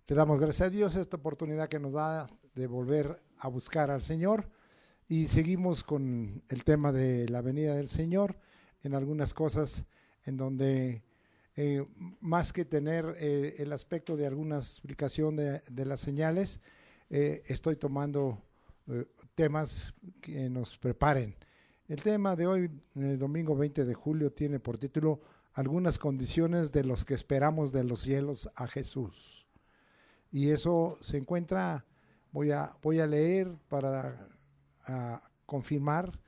Le damos gracias a Dios esta oportunidad que nos da de volver a buscar al Señor y seguimos con el tema de la venida del Señor en algunas cosas en donde más que tener el aspecto de alguna explicación de las señales, estoy tomando temas que nos preparen. El tema de hoy, el domingo 20 de julio, tiene por título algunas condiciones de los que esperamos de los cielos a Jesús. Y eso se encuentra, voy a leer para confirmar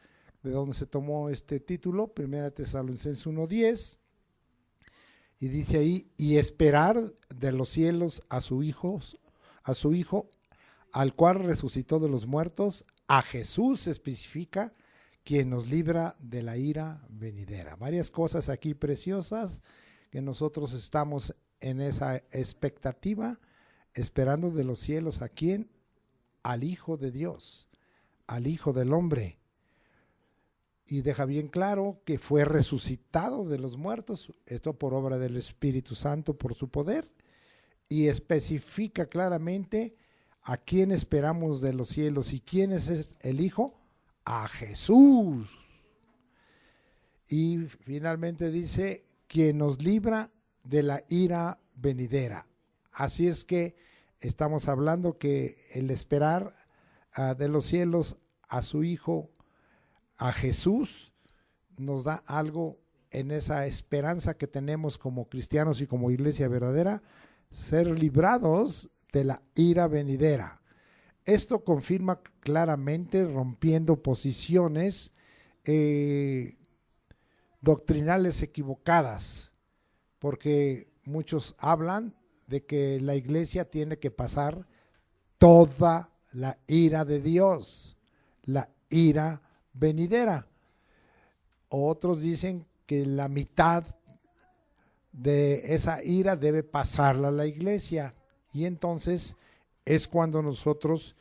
de dónde se tomó este título, 1 Tesalonicenses 1:10, y dice ahí, y esperar de los cielos a su hijo, al cual resucitó de los muertos, a Jesús se especifica, quien nos libra de la ira venidera. Varias cosas aquí preciosas que nosotros estamos en esa expectativa, esperando de los cielos a quién, al Hijo de Dios, al Hijo del Hombre. Y deja bien claro que fue resucitado de los muertos, esto por obra del Espíritu Santo, por su poder, y especifica claramente a quién esperamos de los cielos y quién es el Hijo, a Jesús. Y finalmente dice, quien nos libra de la ira venidera. Así es que estamos hablando que el esperar de los cielos a su Hijo, a Jesús, nos da algo en esa esperanza que tenemos como cristianos y como iglesia verdadera, ser librados de la ira venidera. Esto confirma claramente, rompiendo posiciones doctrinales equivocadas, porque muchos hablan de que la iglesia tiene que pasar toda la ira de Dios, la ira venidera. Otros dicen que la mitad de esa ira debe pasarla a la iglesia, y entonces es cuando nosotros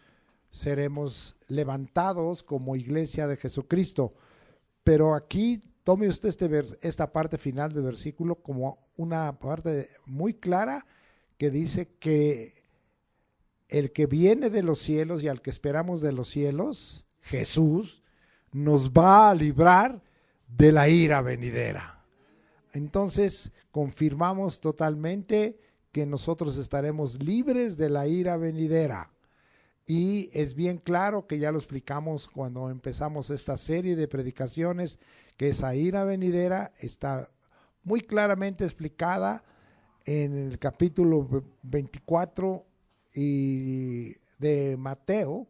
seremos levantados como iglesia de Jesucristo. Pero aquí tome usted esta parte final del versículo como una parte muy clara que dice que el que viene de los cielos y al que esperamos de los cielos, Jesús, nos va a librar de la ira venidera. Entonces confirmamos totalmente que nosotros estaremos libres de la ira venidera. Y es bien claro que ya lo explicamos cuando empezamos esta serie de predicaciones, que esa ira venidera está muy claramente explicada en el capítulo 24 y de Mateo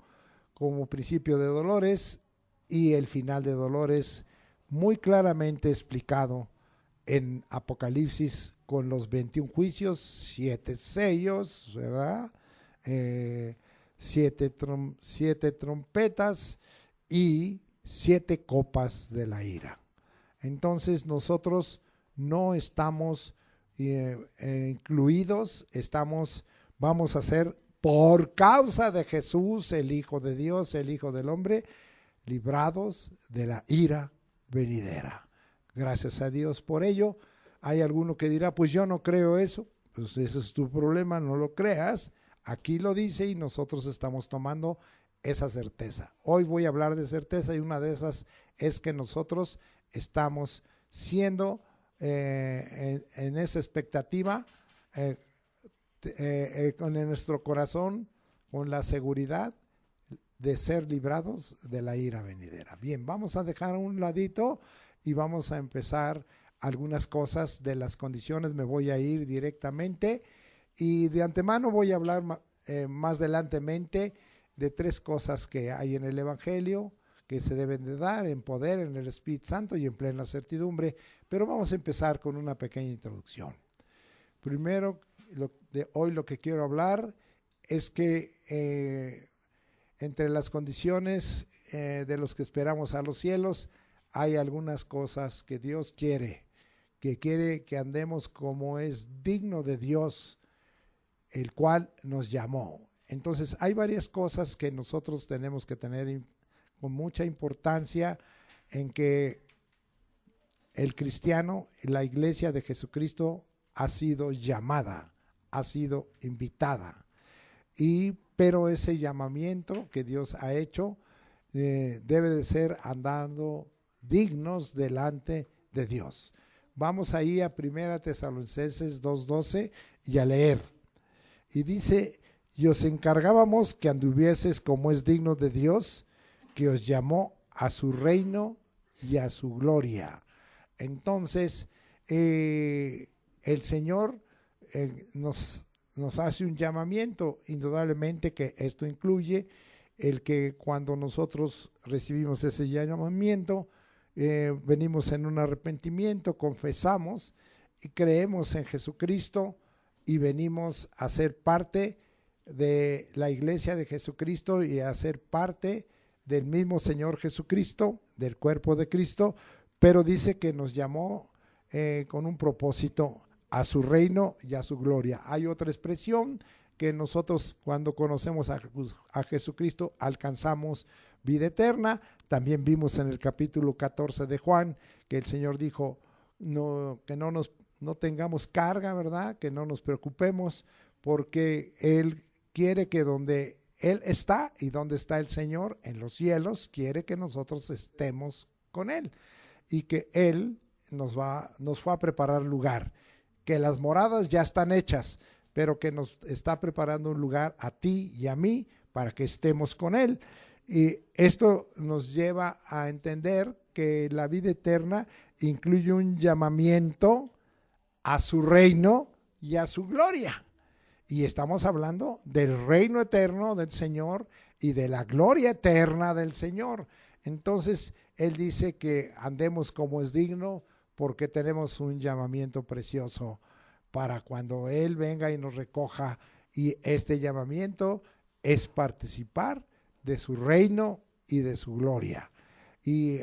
como principio de dolores, y el final de dolores muy claramente explicado en Apocalipsis con los 21 juicios, 7 sellos, ¿verdad? 7 trompetas y 7 copas de la ira. Entonces nosotros no estamos incluidos, vamos a ser por causa de Jesús, el Hijo de Dios, el Hijo del Hombre, librados de la ira venidera. Gracias a Dios por ello. Hay alguno que dirá, pues yo no creo eso. Pues ese es tu problema, no lo creas. Aquí lo dice y nosotros estamos tomando esa certeza. Hoy voy a hablar de certeza y una de esas es que nosotros estamos siendo en esa expectativa con nuestro corazón, con la seguridad de ser librados de la ira venidera. Bien, vamos a dejar un ladito y vamos a empezar algunas cosas de las condiciones. Me voy a ir directamente y de antemano voy a hablar más adelantemente de 3 cosas que hay en el Evangelio que se deben de dar en poder, en el Espíritu Santo y en plena certidumbre, pero vamos a empezar con una pequeña introducción. Primero, hoy lo que quiero hablar es que entre las condiciones de los que esperamos a los cielos hay algunas cosas que Dios quiere que andemos como es digno de Dios, el cual nos llamó. Entonces hay varias cosas que nosotros tenemos que tener con mucha importancia, en que el cristiano, la iglesia de Jesucristo, ha sido llamada ha sido invitada. Pero ese llamamiento que Dios ha hecho debe de ser andando dignos delante de Dios. Vamos ahí a 1 Tesalonicenses 2:12 y a leer. Y dice: y os encargábamos que anduvieses como es digno de Dios, que os llamó a su reino y a su gloria. Entonces, el Señor nos hace un llamamiento, indudablemente que esto incluye el que cuando nosotros recibimos ese llamamiento, venimos en un arrepentimiento, confesamos y creemos en Jesucristo y venimos a ser parte de la iglesia de Jesucristo y a ser parte del mismo Señor Jesucristo, del cuerpo de Cristo, pero dice que nos llamó con un propósito a su reino y a su gloria. Hay otra expresión que nosotros cuando conocemos a Jesucristo alcanzamos vida eterna. También vimos en el capítulo 14 de Juan que el Señor dijo que no tengamos carga, ¿verdad? Que no nos preocupemos, porque Él quiere que donde Él está y donde está el Señor en los cielos, quiere que nosotros estemos con Él y que Él nos fue a preparar lugar, que las moradas ya están hechas, pero que nos está preparando un lugar a ti y a mí para que estemos con Él. Y esto nos lleva a entender que la vida eterna incluye un llamamiento a su reino y a su gloria. Y estamos hablando del reino eterno del Señor y de la gloria eterna del Señor. Entonces, Él dice que andemos como es digno porque tenemos un llamamiento precioso para cuando Él venga y nos recoja. Y este llamamiento es participar de su reino y de su gloria. Y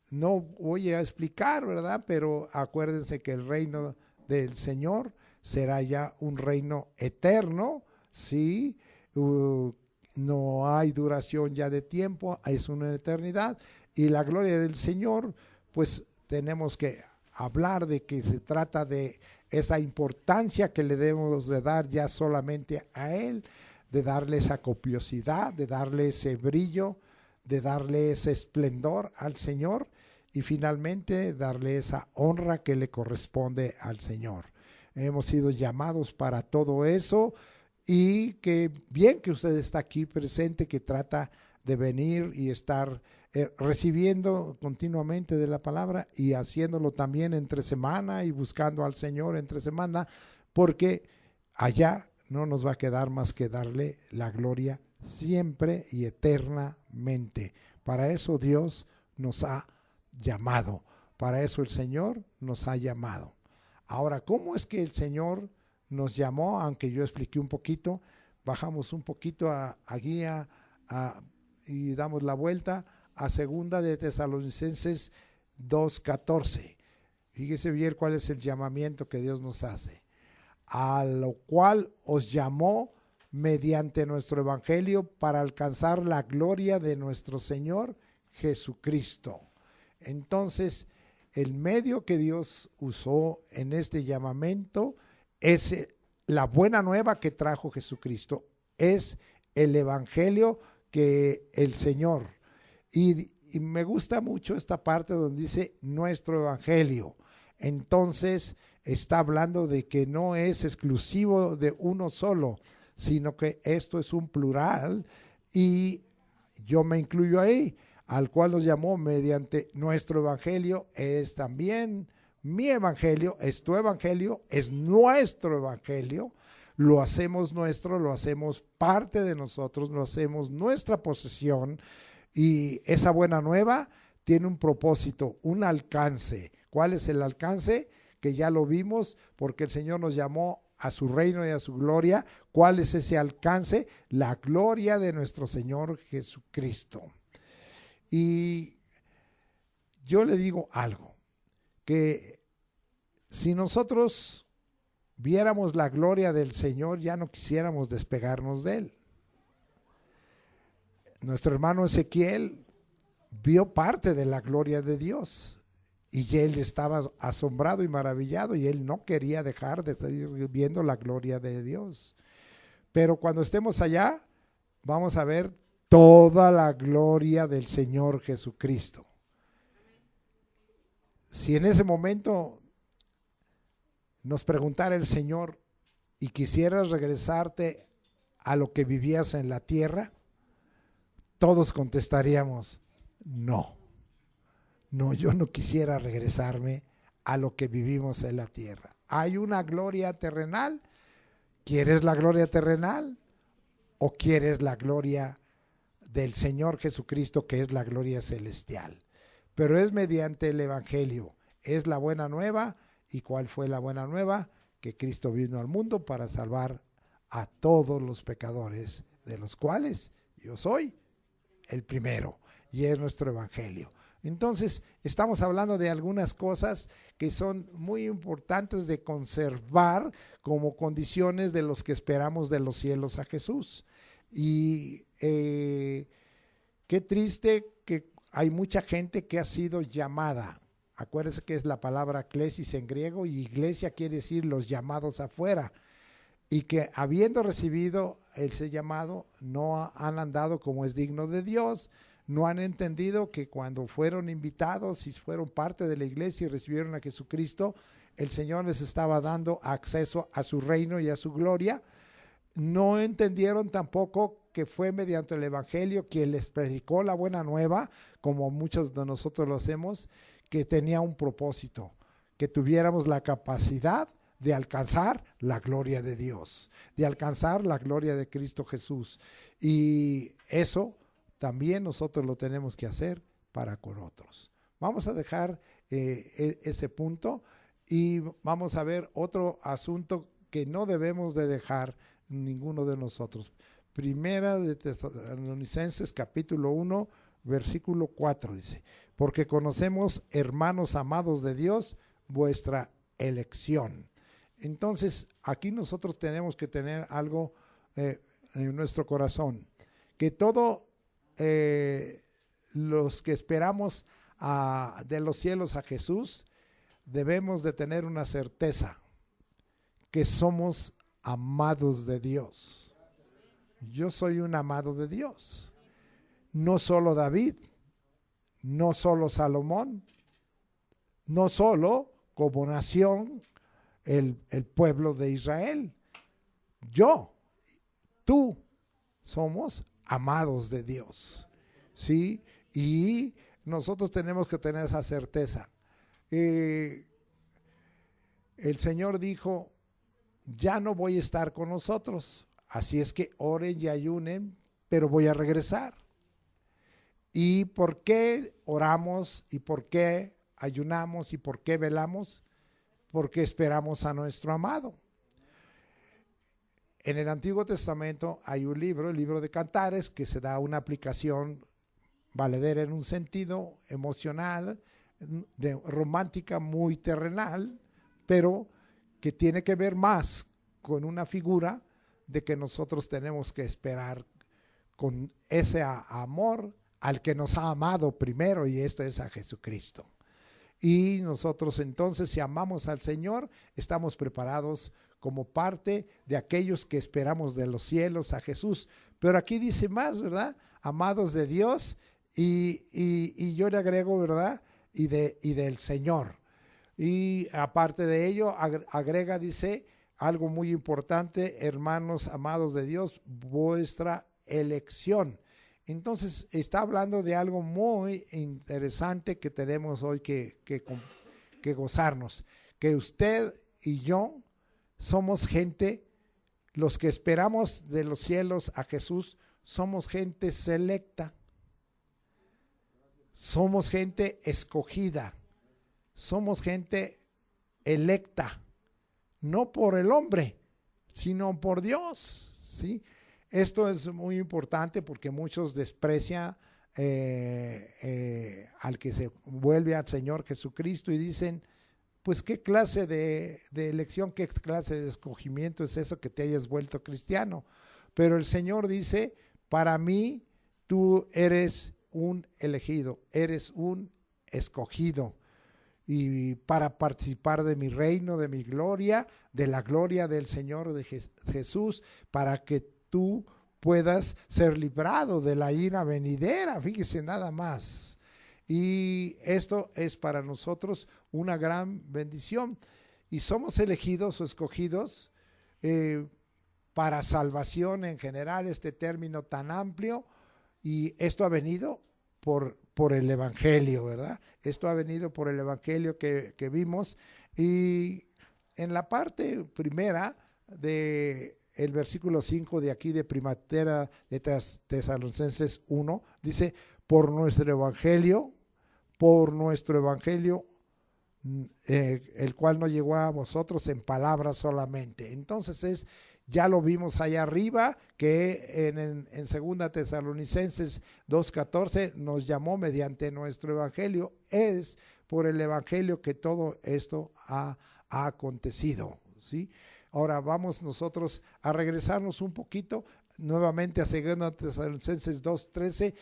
no voy a explicar, ¿verdad? Pero acuérdense que el reino del Señor será ya un reino eterno, ¿sí? No hay duración ya de tiempo, es una eternidad. Y la gloria del Señor, pues tenemos que hablar de que se trata de esa importancia que le debemos de dar ya solamente a Él, de darle esa copiosidad, de darle ese brillo, de darle ese esplendor al Señor y finalmente darle esa honra que le corresponde al Señor. Hemos sido llamados para todo eso y que bien que usted está aquí presente, que trata de venir y estar recibiendo continuamente de la palabra y haciéndolo también entre semana y buscando al Señor entre semana, porque allá no nos va a quedar más que darle la gloria siempre y eternamente. Para eso Dios nos ha llamado, para eso el Señor nos ha llamado. Ahora, ¿cómo es que el Señor nos llamó? Aunque yo expliqué un poquito, bajamos un poquito aquí y damos la vuelta a 2 de Tesalonicenses 2:14. Fíjese bien cuál es el llamamiento que Dios nos hace. A lo cual os llamó mediante nuestro evangelio para alcanzar la gloria de nuestro Señor Jesucristo. Entonces, el medio que Dios usó en este llamamiento es la buena nueva que trajo Jesucristo, es el evangelio que el Señor, y me gusta mucho esta parte donde dice nuestro evangelio. Entonces está hablando de que no es exclusivo de uno solo, sino que esto es un plural y yo me incluyo ahí, al cual nos llamó mediante nuestro evangelio. Es también mi evangelio, es tu evangelio, es nuestro evangelio. Lo hacemos nuestro, lo hacemos parte de nosotros, lo hacemos nuestra posesión. Y esa buena nueva tiene un propósito, un alcance. ¿Cuál es el alcance? Que ya lo vimos, porque el Señor nos llamó a su reino y a su gloria. ¿Cuál es ese alcance? La gloria de nuestro Señor Jesucristo. Y yo le digo algo, que si nosotros viéramos la gloria del Señor, ya no quisiéramos despegarnos de Él. Nuestro hermano Ezequiel vio parte de la gloria de Dios Y él estaba asombrado y maravillado y él no quería dejar de seguir viendo la gloria de Dios. Pero cuando estemos allá, vamos a ver toda la gloria del Señor Jesucristo. Si en ese momento nos preguntara el Señor y quisieras regresarte a lo que vivías en la tierra, todos contestaríamos, no, yo no quisiera regresarme a lo que vivimos en la tierra. Hay una gloria terrenal. ¿Quieres la gloria terrenal o quieres la gloria del Señor Jesucristo, que es la gloria celestial? Pero es mediante el Evangelio, es la buena nueva. ¿Y cuál fue la buena nueva? Que Cristo vino al mundo para salvar a todos los pecadores, de los cuales yo soy el primero, y es nuestro Evangelio. Entonces, estamos hablando de algunas cosas que son muy importantes de conservar como condiciones de los que esperamos de los cielos a Jesús. Y qué triste que hay mucha gente que ha sido llamada. Acuérdense que es la palabra klesis en griego, y iglesia quiere decir los llamados afuera. Y que habiendo recibido ese llamado, no han andado como es digno de Dios. No han entendido que cuando fueron invitados y fueron parte de la iglesia y recibieron a Jesucristo, el Señor les estaba dando acceso a su reino y a su gloria. No entendieron tampoco que fue mediante el Evangelio quien les predicó la buena nueva, como muchos de nosotros lo hacemos, que tenía un propósito, que tuviéramos la capacidad de alcanzar la gloria de Dios, de alcanzar la gloria de Cristo Jesús. Y eso también nosotros lo tenemos que hacer para con otros. Vamos a dejar ese punto y vamos a ver otro asunto que no debemos de dejar ninguno de nosotros. Primera de Tesalonicenses capítulo 1, versículo 4 dice: porque conocemos, hermanos amados de Dios, vuestra elección. Entonces, aquí nosotros tenemos que tener algo en nuestro corazón, que todo los que esperamos de los cielos a Jesús, debemos de tener una certeza, que somos amados de Dios. Yo soy un amado de Dios. No solo David, no solo Salomón, no solo como nación el pueblo de Israel. Tú somos amados de Dios, ¿sí? Y nosotros tenemos que tener esa certeza. El Señor dijo: ya no voy a estar con nosotros, así es que oren y ayunen, pero voy a regresar. ¿Y por qué oramos? ¿Y por qué ayunamos? ¿Y por qué velamos? Porque esperamos a nuestro amado. En el Antiguo Testamento hay un libro, el libro de Cantares, que se da una aplicación valedera en un sentido emocional, romántica, muy terrenal, pero que tiene que ver más con una figura de que nosotros tenemos que esperar con ese amor al que nos ha amado primero, y esto es a Jesucristo. Y nosotros entonces, si amamos al Señor, estamos preparados como parte de aquellos que esperamos de los cielos a Jesús. Pero aquí dice más, ¿verdad? Amados de Dios, y yo le agrego, ¿verdad? Y del Señor. Y aparte de ello, agrega, dice, algo muy importante: hermanos amados de Dios, vuestra elección. Entonces está hablando de algo muy interesante que tenemos hoy que gozarnos, que usted y yo somos gente, los que esperamos de los cielos a Jesús, somos gente selecta, somos gente escogida, somos gente electa, no por el hombre, sino por Dios, ¿sí? Esto es muy importante porque muchos desprecian al que se vuelve al Señor Jesucristo y dicen: pues qué clase de elección, qué clase de escogimiento es eso que te hayas vuelto cristiano. Pero el Señor dice: para mí tú eres un elegido, eres un escogido. y para participar de mi reino, de mi gloria, de la gloria del Señor de Jesús, para que tú puedas ser librado de la ira venidera. Fíjese nada más. Y esto es para nosotros una gran bendición. Y somos elegidos o escogidos para salvación en general, este término tan amplio. Y esto ha venido por el Evangelio, ¿verdad? Esto ha venido por el Evangelio que vimos. Y en la parte primera de el versículo 5 de aquí de Primera de Tesalonicenses 1, dice, por nuestro Evangelio, el cual no llegó a vosotros en palabras solamente. Entonces ya lo vimos allá arriba, que en Segunda Tesalonicenses 2:14 nos llamó mediante nuestro Evangelio. Es por el Evangelio que todo esto ha acontecido, ¿sí? Ahora vamos nosotros a regresarnos un poquito nuevamente a Segunda Tesalonicenses 2:13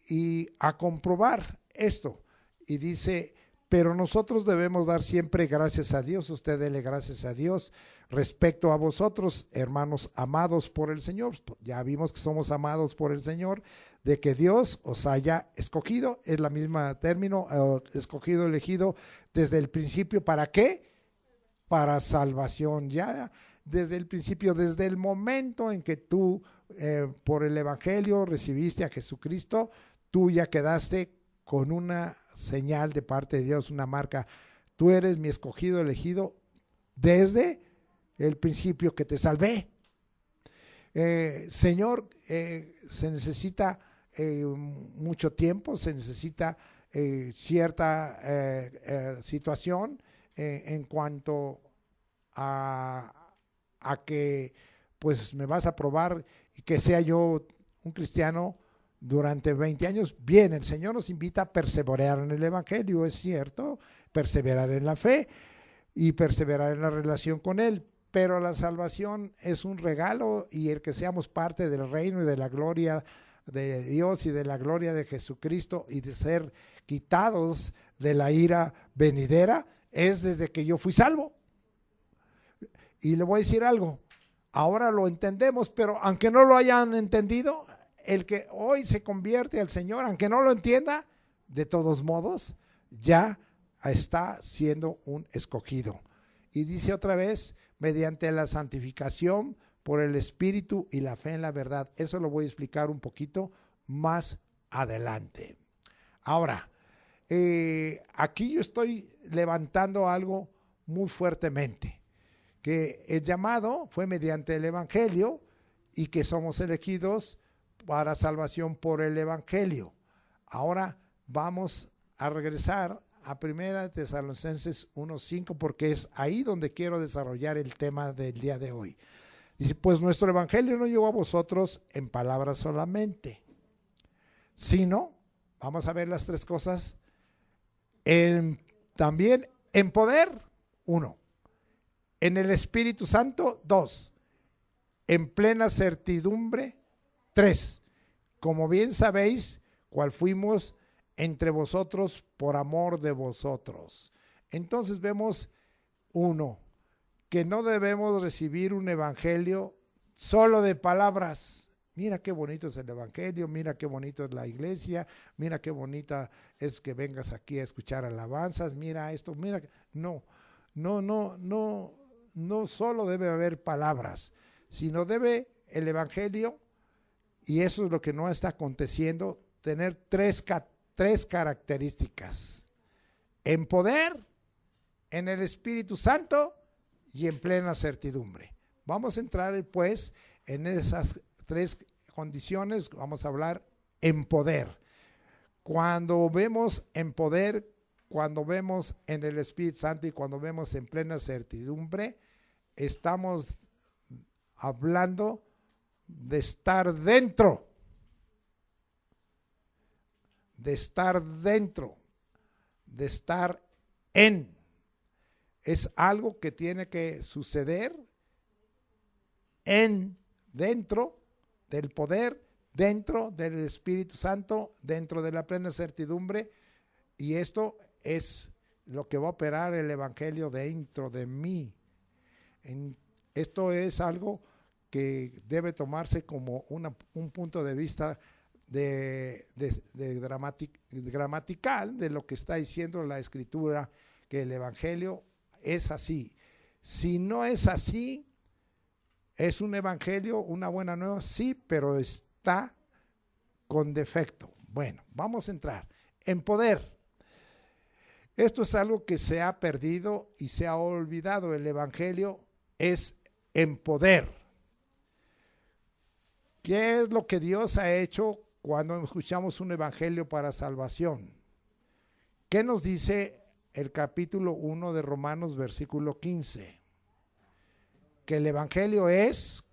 y a comprobar esto. Y dice, pero nosotros debemos dar siempre gracias a Dios. Usted dele gracias a Dios respecto a vosotros, hermanos amados por el Señor. Ya vimos que somos amados por el Señor, de que Dios os haya escogido, es la misma término, escogido, elegido desde el principio. ¿Para qué? Para salvación. Ya desde el principio, desde el momento en que tú por el Evangelio recibiste a Jesucristo, tú ya quedaste con una señal de parte de Dios, una marca. Tú eres mi escogido, elegido desde el principio que te salvé. Señor, se necesita mucho tiempo, se necesita cierta situación en cuanto a que pues me vas a probar y que sea yo un cristiano durante 20 años. Bien, el Señor nos invita a perseverar en el Evangelio, es cierto, perseverar en la fe y perseverar en la relación con Él, pero la salvación es un regalo, y el que seamos parte del reino y de la gloria de Dios y de la gloria de Jesucristo y de ser quitados de la ira venidera es desde que yo fui salvo. Y le voy a decir algo, ahora lo entendemos, pero aunque no lo hayan entendido, el que hoy se convierte al Señor, aunque no lo entienda, de todos modos, ya está siendo un escogido. Y dice otra vez, mediante la santificación por el Espíritu y la fe en la verdad. Eso lo voy a explicar un poquito más adelante. Ahora, aquí yo estoy levantando algo muy fuertemente, que el llamado fue mediante el Evangelio y que somos elegidos para salvación por el Evangelio. Ahora vamos a regresar a Primera Tesalonicenses 1:5, porque es ahí donde quiero desarrollar el tema del día de hoy. Dice, pues nuestro Evangelio no llegó a vosotros en palabras solamente, sino, vamos a ver las tres cosas, también en poder, 1, en el Espíritu Santo, 2, en plena certidumbre, 3, como bien sabéis, cuál fuimos entre vosotros por amor de vosotros. Entonces vemos, 1, que no debemos recibir un evangelio solo de palabras. Mira qué bonito es el evangelio, mira qué bonito es la iglesia, mira qué bonita es que vengas aquí a escuchar alabanzas, mira esto, mira. No solo debe haber palabras, sino debe el evangelio, y eso es lo que no está aconteciendo, tener tres características: en poder, en el Espíritu Santo y en plena certidumbre. Vamos a entrar pues en esas tres condiciones. Vamos a hablar en poder. Cuando vemos en poder, cuando vemos en el Espíritu Santo y cuando vemos en plena certidumbre, estamos hablando de estar dentro, de estar en. Es algo que tiene que suceder dentro del poder, dentro del Espíritu Santo, dentro de la plena certidumbre, y esto es lo que va a operar el Evangelio dentro de mí. Esto es algo que debe tomarse como un punto de vista gramatical de lo que está diciendo la Escritura, que el Evangelio es así. Si no es así, es un Evangelio, una buena nueva, sí, pero está con defecto. Bueno, vamos a entrar en poder. Esto es algo que se ha perdido y se ha olvidado. El Evangelio es en poder. ¿Qué es lo que Dios ha hecho cuando escuchamos un Evangelio para salvación? ¿Qué nos dice el capítulo 1 de Romanos, versículo 15? Que el Evangelio es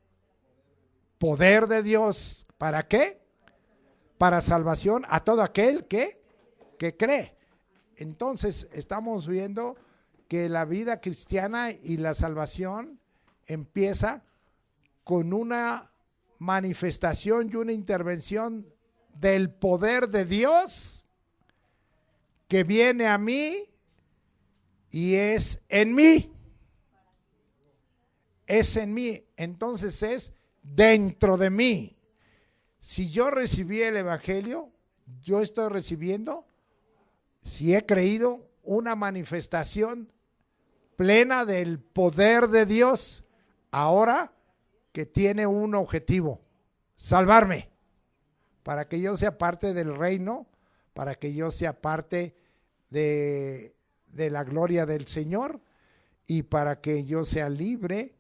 poder de Dios. ¿Para qué? Para salvación a todo aquel que cree. Entonces estamos viendo que la vida cristiana y la salvación empieza con una manifestación y una intervención del poder de Dios que viene a mí y es en mí. Es en mí, entonces es dentro de mí. Si yo recibí el Evangelio, yo estoy recibiendo, si he creído, una manifestación plena del poder de Dios, ahora que tiene un objetivo: salvarme, para que yo sea parte del reino, para que yo sea parte de la gloria del Señor y para que yo sea libre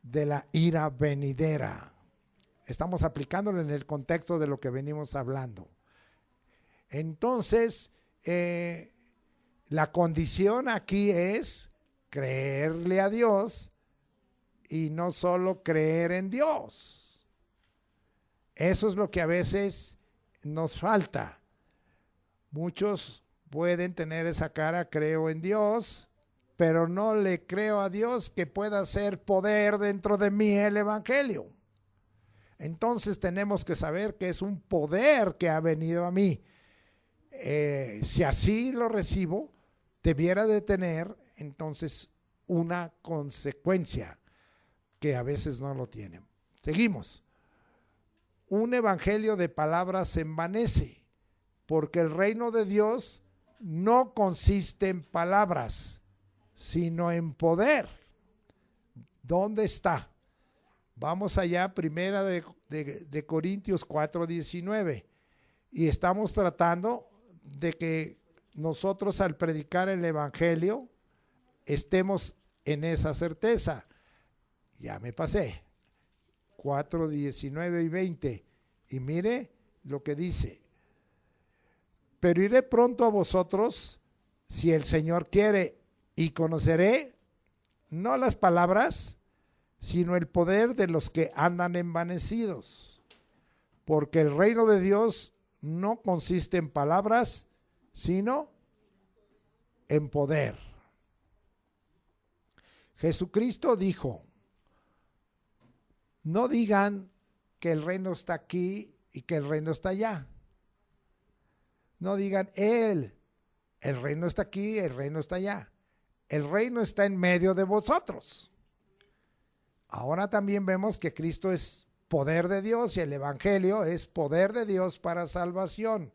de la ira venidera. Estamos aplicándolo en el contexto de lo que venimos hablando. Entonces, la condición aquí es creerle a Dios y no solo creer en Dios. Eso es lo que a veces nos falta. Muchos pueden tener esa cara, creo en Dios, pero no le creo a Dios que pueda hacer poder dentro de mí el Evangelio. Entonces tenemos que saber que es un poder que ha venido a mí. Si así lo recibo, debiera de tener entonces una consecuencia que a veces no lo tiene. Seguimos. Un evangelio de palabras se envanece, porque el reino de Dios no consiste en palabras, sino en poder. ¿Dónde está? Vamos allá, primera de Corintios 4:19, y estamos tratando de que nosotros al predicar el evangelio estemos en esa certeza. Ya me pasé, 4:19 y 20, y mire lo que dice: pero iré pronto a vosotros, si el Señor quiere, y conoceré no las palabras, sino el poder de los que andan envanecidos. Porque el reino de Dios no consiste en palabras, sino en poder. Jesucristo dijo: no digan que el reino está aquí y que el reino está allá. No digan el reino está aquí, el reino está allá. El reino está en medio de vosotros. Ahora también vemos que Cristo es poder de Dios y el evangelio es poder de Dios para salvación.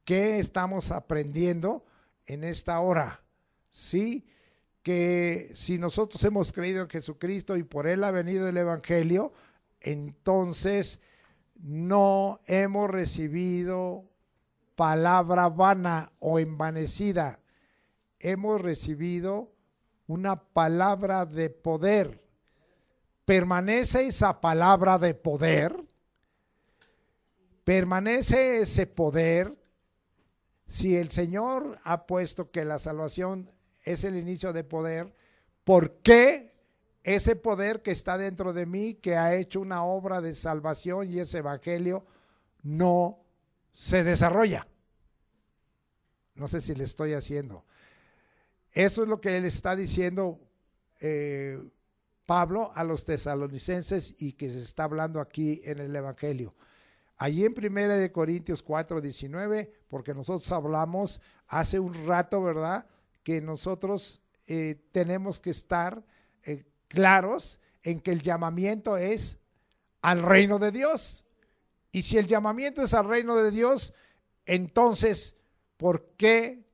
¿Qué estamos aprendiendo en esta hora? Sí, que si nosotros hemos creído en Jesucristo y por él ha venido el evangelio, entonces no hemos recibido palabra vana o envanecida. Hemos recibido una palabra de poder. ¿Permanece esa palabra de poder? ¿Permanece ese poder? Si el Señor ha puesto que la salvación es el inicio de poder, ¿por qué ese poder que está dentro de mí, que ha hecho una obra de salvación y ese evangelio, no se desarrolla? No sé si le estoy haciendo. Eso es lo que él está diciendo Pablo a los tesalonicenses y que se está hablando aquí en el evangelio. Allí en 1 Corintios 4:19, porque nosotros hablamos hace un rato, ¿verdad?, que nosotros tenemos que estar claros en que el llamamiento es al reino de Dios. Y si el llamamiento es al reino de Dios, entonces, ¿por qué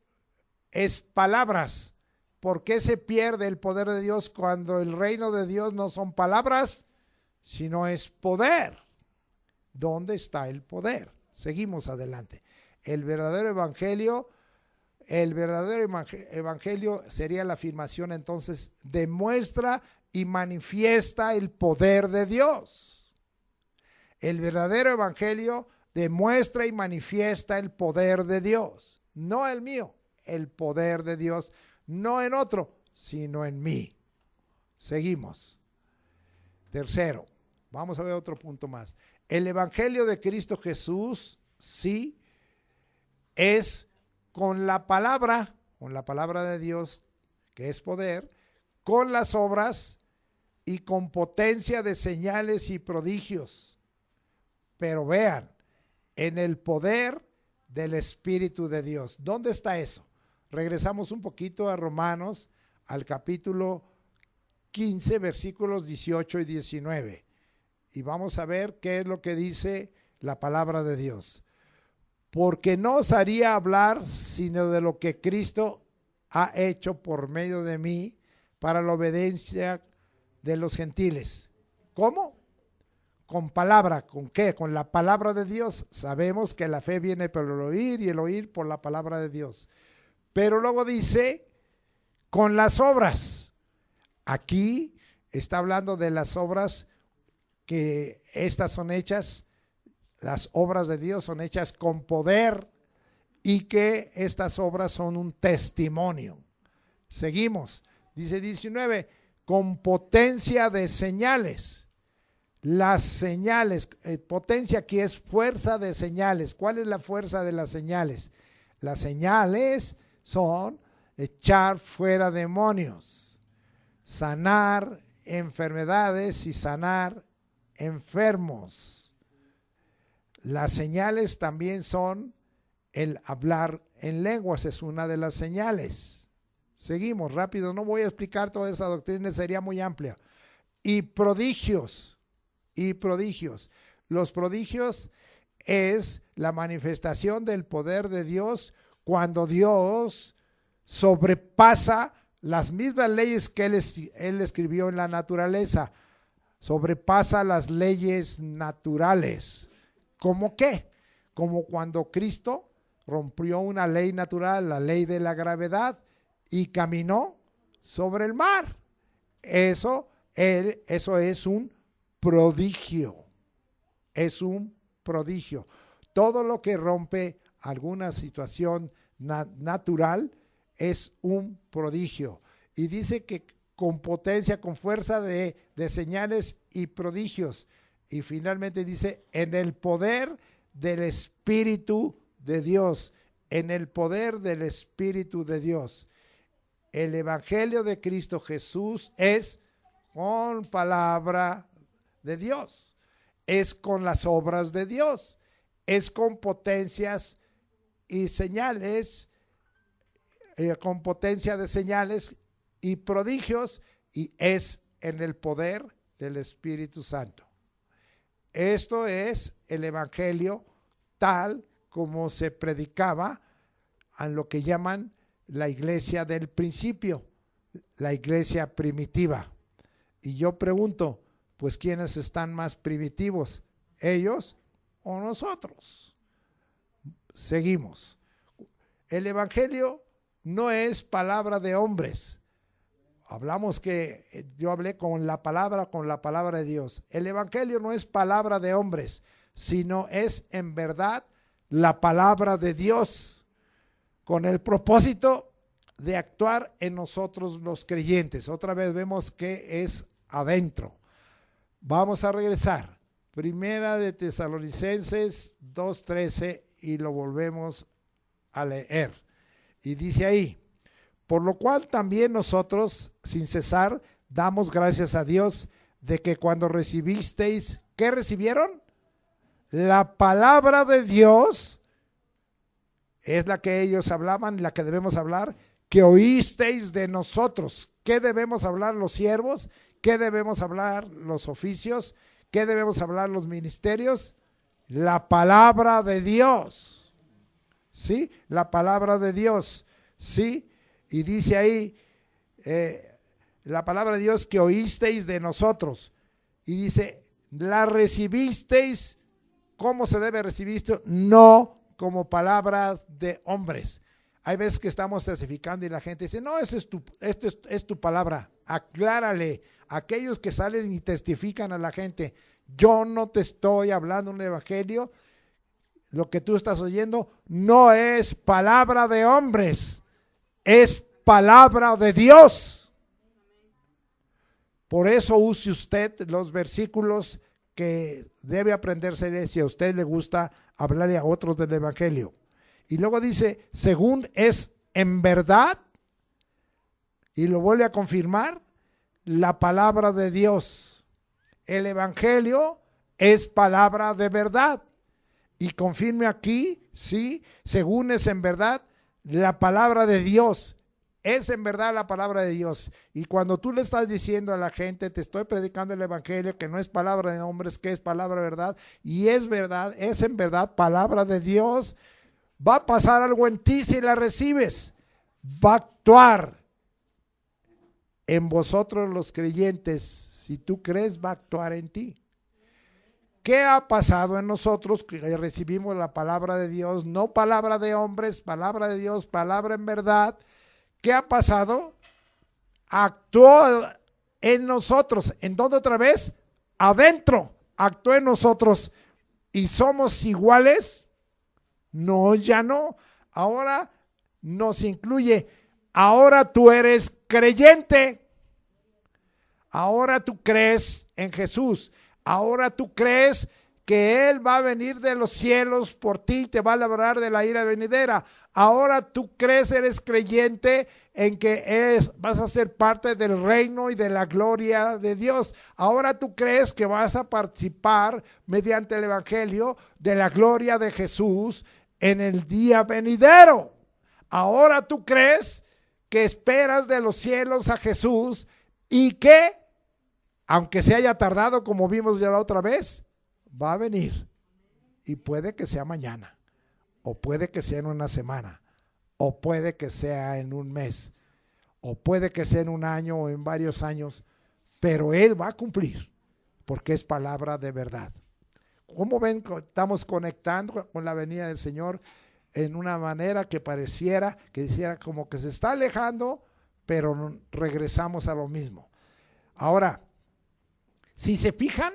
es palabras? ¿Por qué se pierde el poder de Dios cuando el reino de Dios no son palabras, sino es poder? ¿Dónde está el poder? Seguimos adelante. El verdadero evangelio sería la afirmación, entonces, demuestra y manifiesta el poder de Dios. El verdadero evangelio demuestra y manifiesta el poder de Dios, no el mío, el poder de Dios, no en otro, sino en mí. Seguimos. Tercero, vamos a ver otro punto más. El evangelio de Cristo Jesús, sí, es con la palabra de Dios, que es poder, con las obras y con potencia de señales y prodigios. Pero vean, en el poder del Espíritu de Dios. ¿Dónde está eso? Regresamos un poquito a Romanos, al capítulo 15, versículos 18 y 19. Y vamos a ver qué es lo que dice la palabra de Dios. Porque no os haría hablar sino de lo que Cristo ha hecho por medio de mí para la obediencia de los gentiles. ¿Cómo? Con palabra. ¿Con qué? Con la palabra de Dios. Sabemos que la fe viene por el oír y el oír por la palabra de Dios. Pero luego dice, con las obras. Aquí está hablando de las obras que estas son hechas, las obras de Dios son hechas con poder y que estas obras son un testimonio. Seguimos. Dice 19, con potencia de señales. Las señales, potencia aquí es fuerza de señales. ¿Cuál es la fuerza de las señales? Las señales son echar fuera demonios, sanar enfermedades y sanar enfermos. Las señales también son el hablar en lenguas, es una de las señales. Seguimos rápido, no voy a explicar toda esa doctrina, sería muy amplia. Y prodigios. Los prodigios es la manifestación del poder de Dios cuando Dios sobrepasa las mismas leyes que él escribió en la naturaleza, sobrepasa las leyes naturales. ¿Cómo qué? Como cuando Cristo rompió una ley natural, la ley de la gravedad, y caminó sobre el mar. Eso es un prodigio. Es un prodigio. Todo lo que rompe alguna situación natural es un prodigio. Y dice que con potencia, con fuerza de señales y prodigios. Y finalmente dice, en el poder del Espíritu de Dios. En el poder del Espíritu de Dios. El evangelio de Cristo Jesús es con palabra de Dios. Es con las obras de Dios. Es con potencias y señales, con potencia de señales y prodigios, y es en el poder del Espíritu Santo. Esto es el evangelio tal como se predicaba a lo que llaman la iglesia del principio, la iglesia primitiva. Y yo pregunto, pues ¿quiénes están más primitivos? ¿Ellos o nosotros? Seguimos. El evangelio no es palabra de hombres. Hablamos que yo hablé con la palabra de Dios. El evangelio no es palabra de hombres, sino es en verdad la palabra de Dios, con el propósito de actuar en nosotros los creyentes. Otra vez vemos que es adentro. Vamos a regresar. Primera de Tesalonicenses 2:13 y lo volvemos a leer. Y dice ahí, por lo cual también nosotros, sin cesar, damos gracias a Dios de que cuando recibisteis, ¿qué recibieron? La palabra de Dios, es la que ellos hablaban, la que debemos hablar, que oísteis de nosotros. ¿Qué debemos hablar los siervos? ¿Qué debemos hablar los oficios? ¿Qué debemos hablar los ministerios? La palabra de Dios. ¿Sí? La palabra de Dios. ¿Sí? Y dice ahí, la palabra de Dios que oísteis de nosotros. Y dice, la recibisteis. ¿Cómo se debe recibir esto? No como palabras de hombres. Hay veces que estamos testificando y la gente dice, no, esto es tu palabra. Aclárale a aquellos que salen y testifican a la gente. Yo no te estoy hablando un evangelio. Lo que tú estás oyendo no es palabra de hombres, es palabra de Dios. Por eso use usted los versículos que debe aprenderse si a usted le gusta hablarle a otros del evangelio. Y luego dice, según es en verdad, y lo vuelve a confirmar, la palabra de Dios. El evangelio es palabra de verdad. Y confirme aquí, sí, según es en verdad, la palabra de Dios. Es en verdad la palabra de Dios. Y cuando tú le estás diciendo a la gente, te estoy predicando el evangelio, que no es palabra de hombres, que es palabra de verdad, y es verdad, es en verdad palabra de Dios, va a pasar algo en ti si la recibes. Va a actuar en vosotros los creyentes. Si tú crees, va a actuar en ti. ¿Qué ha pasado en nosotros que recibimos la palabra de Dios? No palabra de hombres, palabra de Dios, palabra en verdad. ¿Qué ha pasado? Actuó en nosotros. ¿En dónde otra vez? Adentro. Actuó en nosotros. ¿Y somos iguales? No, ya no. Ahora nos incluye. Ahora tú eres creyente. Ahora tú crees en Jesús. Ahora tú crees que Él va a venir de los cielos por ti y te va a librar de la ira venidera. Ahora tú crees, eres creyente en que vas a ser parte del reino y de la gloria de Dios. Ahora tú crees que vas a participar mediante el evangelio de la gloria de Jesús en el día venidero. Ahora tú crees que esperas de los cielos a Jesús y que, aunque se haya tardado, como vimos ya la otra vez, va a venir. Y puede que sea mañana, o puede que sea en una semana, o puede que sea en un mes, o puede que sea en un año o en varios años, pero Él va a cumplir, porque es palabra de verdad. ¿Cómo ven? Estamos conectando con la venida del Señor en una manera que pareciera, que hiciera como que se está alejando, pero regresamos a lo mismo. Ahora, si se fijan,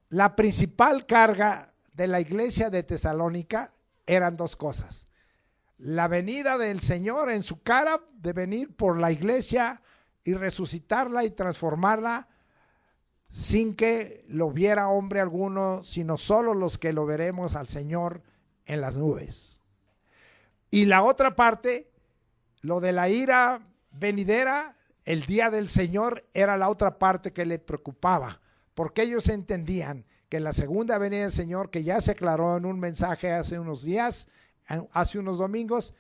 la principal carga de la iglesia de Tesalónica eran dos cosas. La venida del Señor en su cara de venir por la iglesia y resucitarla y transformarla sin que lo viera hombre alguno, sino solo los que lo veremos al Señor en las nubes. Y la otra parte, lo de la ira venidera, el día del Señor, era la otra parte que le preocupaba, porque ellos entendían que la segunda venida del Señor, que ya se aclaró en un mensaje hace unos días, hace unos domingos,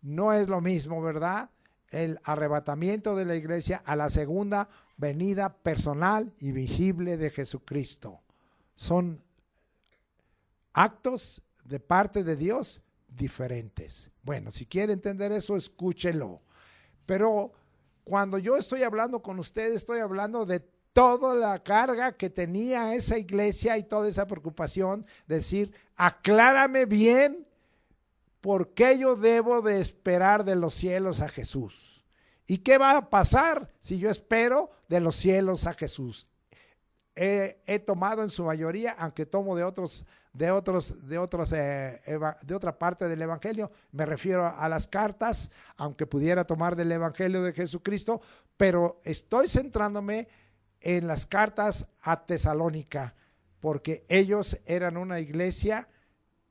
no es lo mismo, ¿verdad? El arrebatamiento de la iglesia a la segunda venida personal y visible de Jesucristo. Son actos de parte de Dios diferentes. Bueno, si quiere entender eso, escúchelo. Pero cuando yo estoy hablando con ustedes, estoy hablando de toda la carga que tenía esa iglesia y toda esa preocupación, decir, aclárame bien por qué yo debo de esperar de los cielos a Jesús. ¿Y qué va a pasar si yo espero de los cielos a Jesús? He tomado en su mayoría, aunque tomo de otra parte del evangelio, me refiero a las cartas, aunque pudiera tomar del evangelio de Jesucristo, pero estoy centrándome en las cartas a Tesalónica, porque ellos eran una iglesia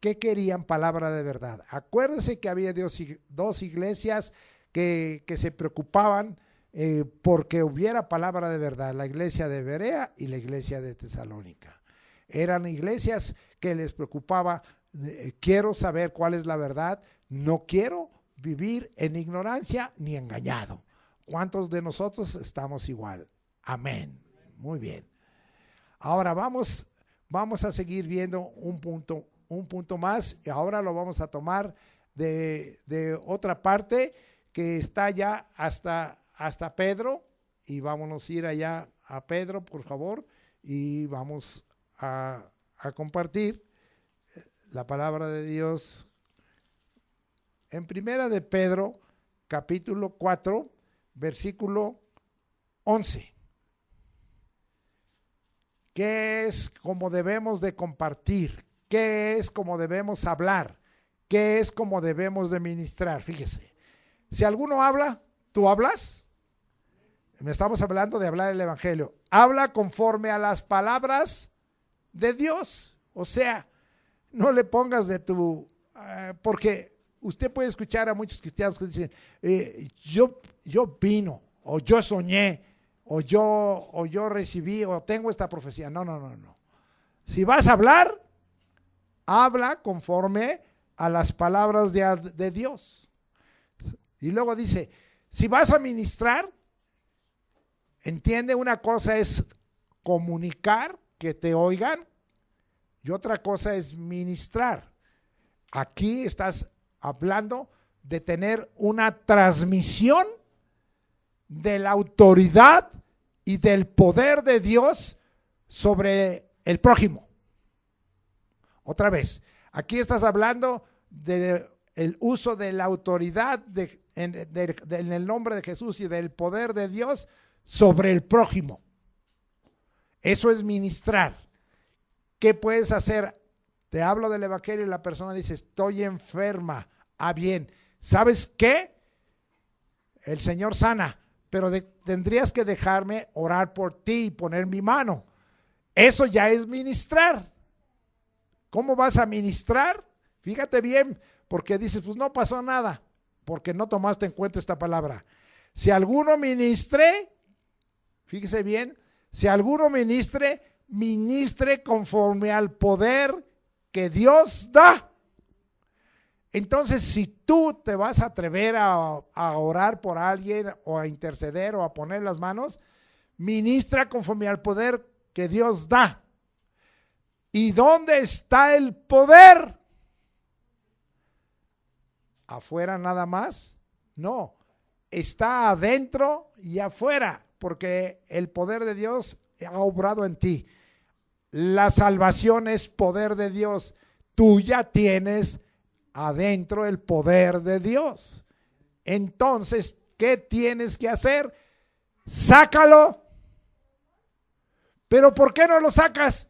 que querían palabra de verdad. Acuérdense que había dos iglesias que se preocupaban porque hubiera palabra de verdad, la iglesia de Berea y la iglesia de Tesalónica. Eran iglesias que les preocupaba, quiero saber cuál es la verdad, no quiero vivir en ignorancia ni engañado. ¿Cuántos de nosotros estamos igual? Amén. Muy bien. Ahora vamos a seguir viendo un punto más, y ahora lo vamos a tomar de otra parte que está ya hasta Pedro, y vámonos a ir allá a Pedro, por favor, y vamos a compartir la palabra de Dios en Primera de Pedro, capítulo 4, versículo 11. ¿Qué es como debemos de compartir? ¿Qué es como debemos hablar? ¿Qué es como debemos de ministrar? Fíjese, si alguno habla, ¿tú hablas? Estamos hablando de hablar el evangelio. Habla conforme a las palabras de Dios. O sea, no le pongas de tu... porque usted puede escuchar a muchos cristianos que dicen, yo opino, o yo soñé, o yo recibí, o tengo esta profecía. No. Si vas a hablar, habla conforme a las palabras de Dios. Y luego dice, si vas a ministrar, entiende, una cosa es comunicar, que te oigan, y otra cosa es ministrar. Aquí estás hablando de tener una transmisión de la autoridad y del poder de Dios sobre el prójimo. Otra vez, aquí estás hablando del uso de la autoridad en el nombre de Jesús y del poder de Dios sobre el prójimo. Eso es ministrar. ¿Qué puedes hacer? Te hablo del evangelio y la persona dice, estoy enferma. Ah, bien, ¿sabes qué? El Señor sana, pero tendrías que dejarme orar por ti y poner mi mano. Eso ya es ministrar. ¿Cómo vas a ministrar? Fíjate bien, porque dices, pues no pasó nada, porque no tomaste en cuenta esta palabra. Si alguno ministre, fíjese bien, si alguno ministre conforme al poder que Dios da. Entonces, si tú te vas a atrever a orar por alguien, o a interceder, o a poner las manos, ministra conforme al poder que Dios da. ¿Y dónde está el poder? ¿Afuera nada más? No, está adentro y afuera, porque el poder de Dios ha obrado en ti. La salvación es poder de Dios. Tú ya tienes adentro el poder de Dios. Entonces, ¿qué tienes que hacer? Sácalo. ¿Pero por qué no lo sacas?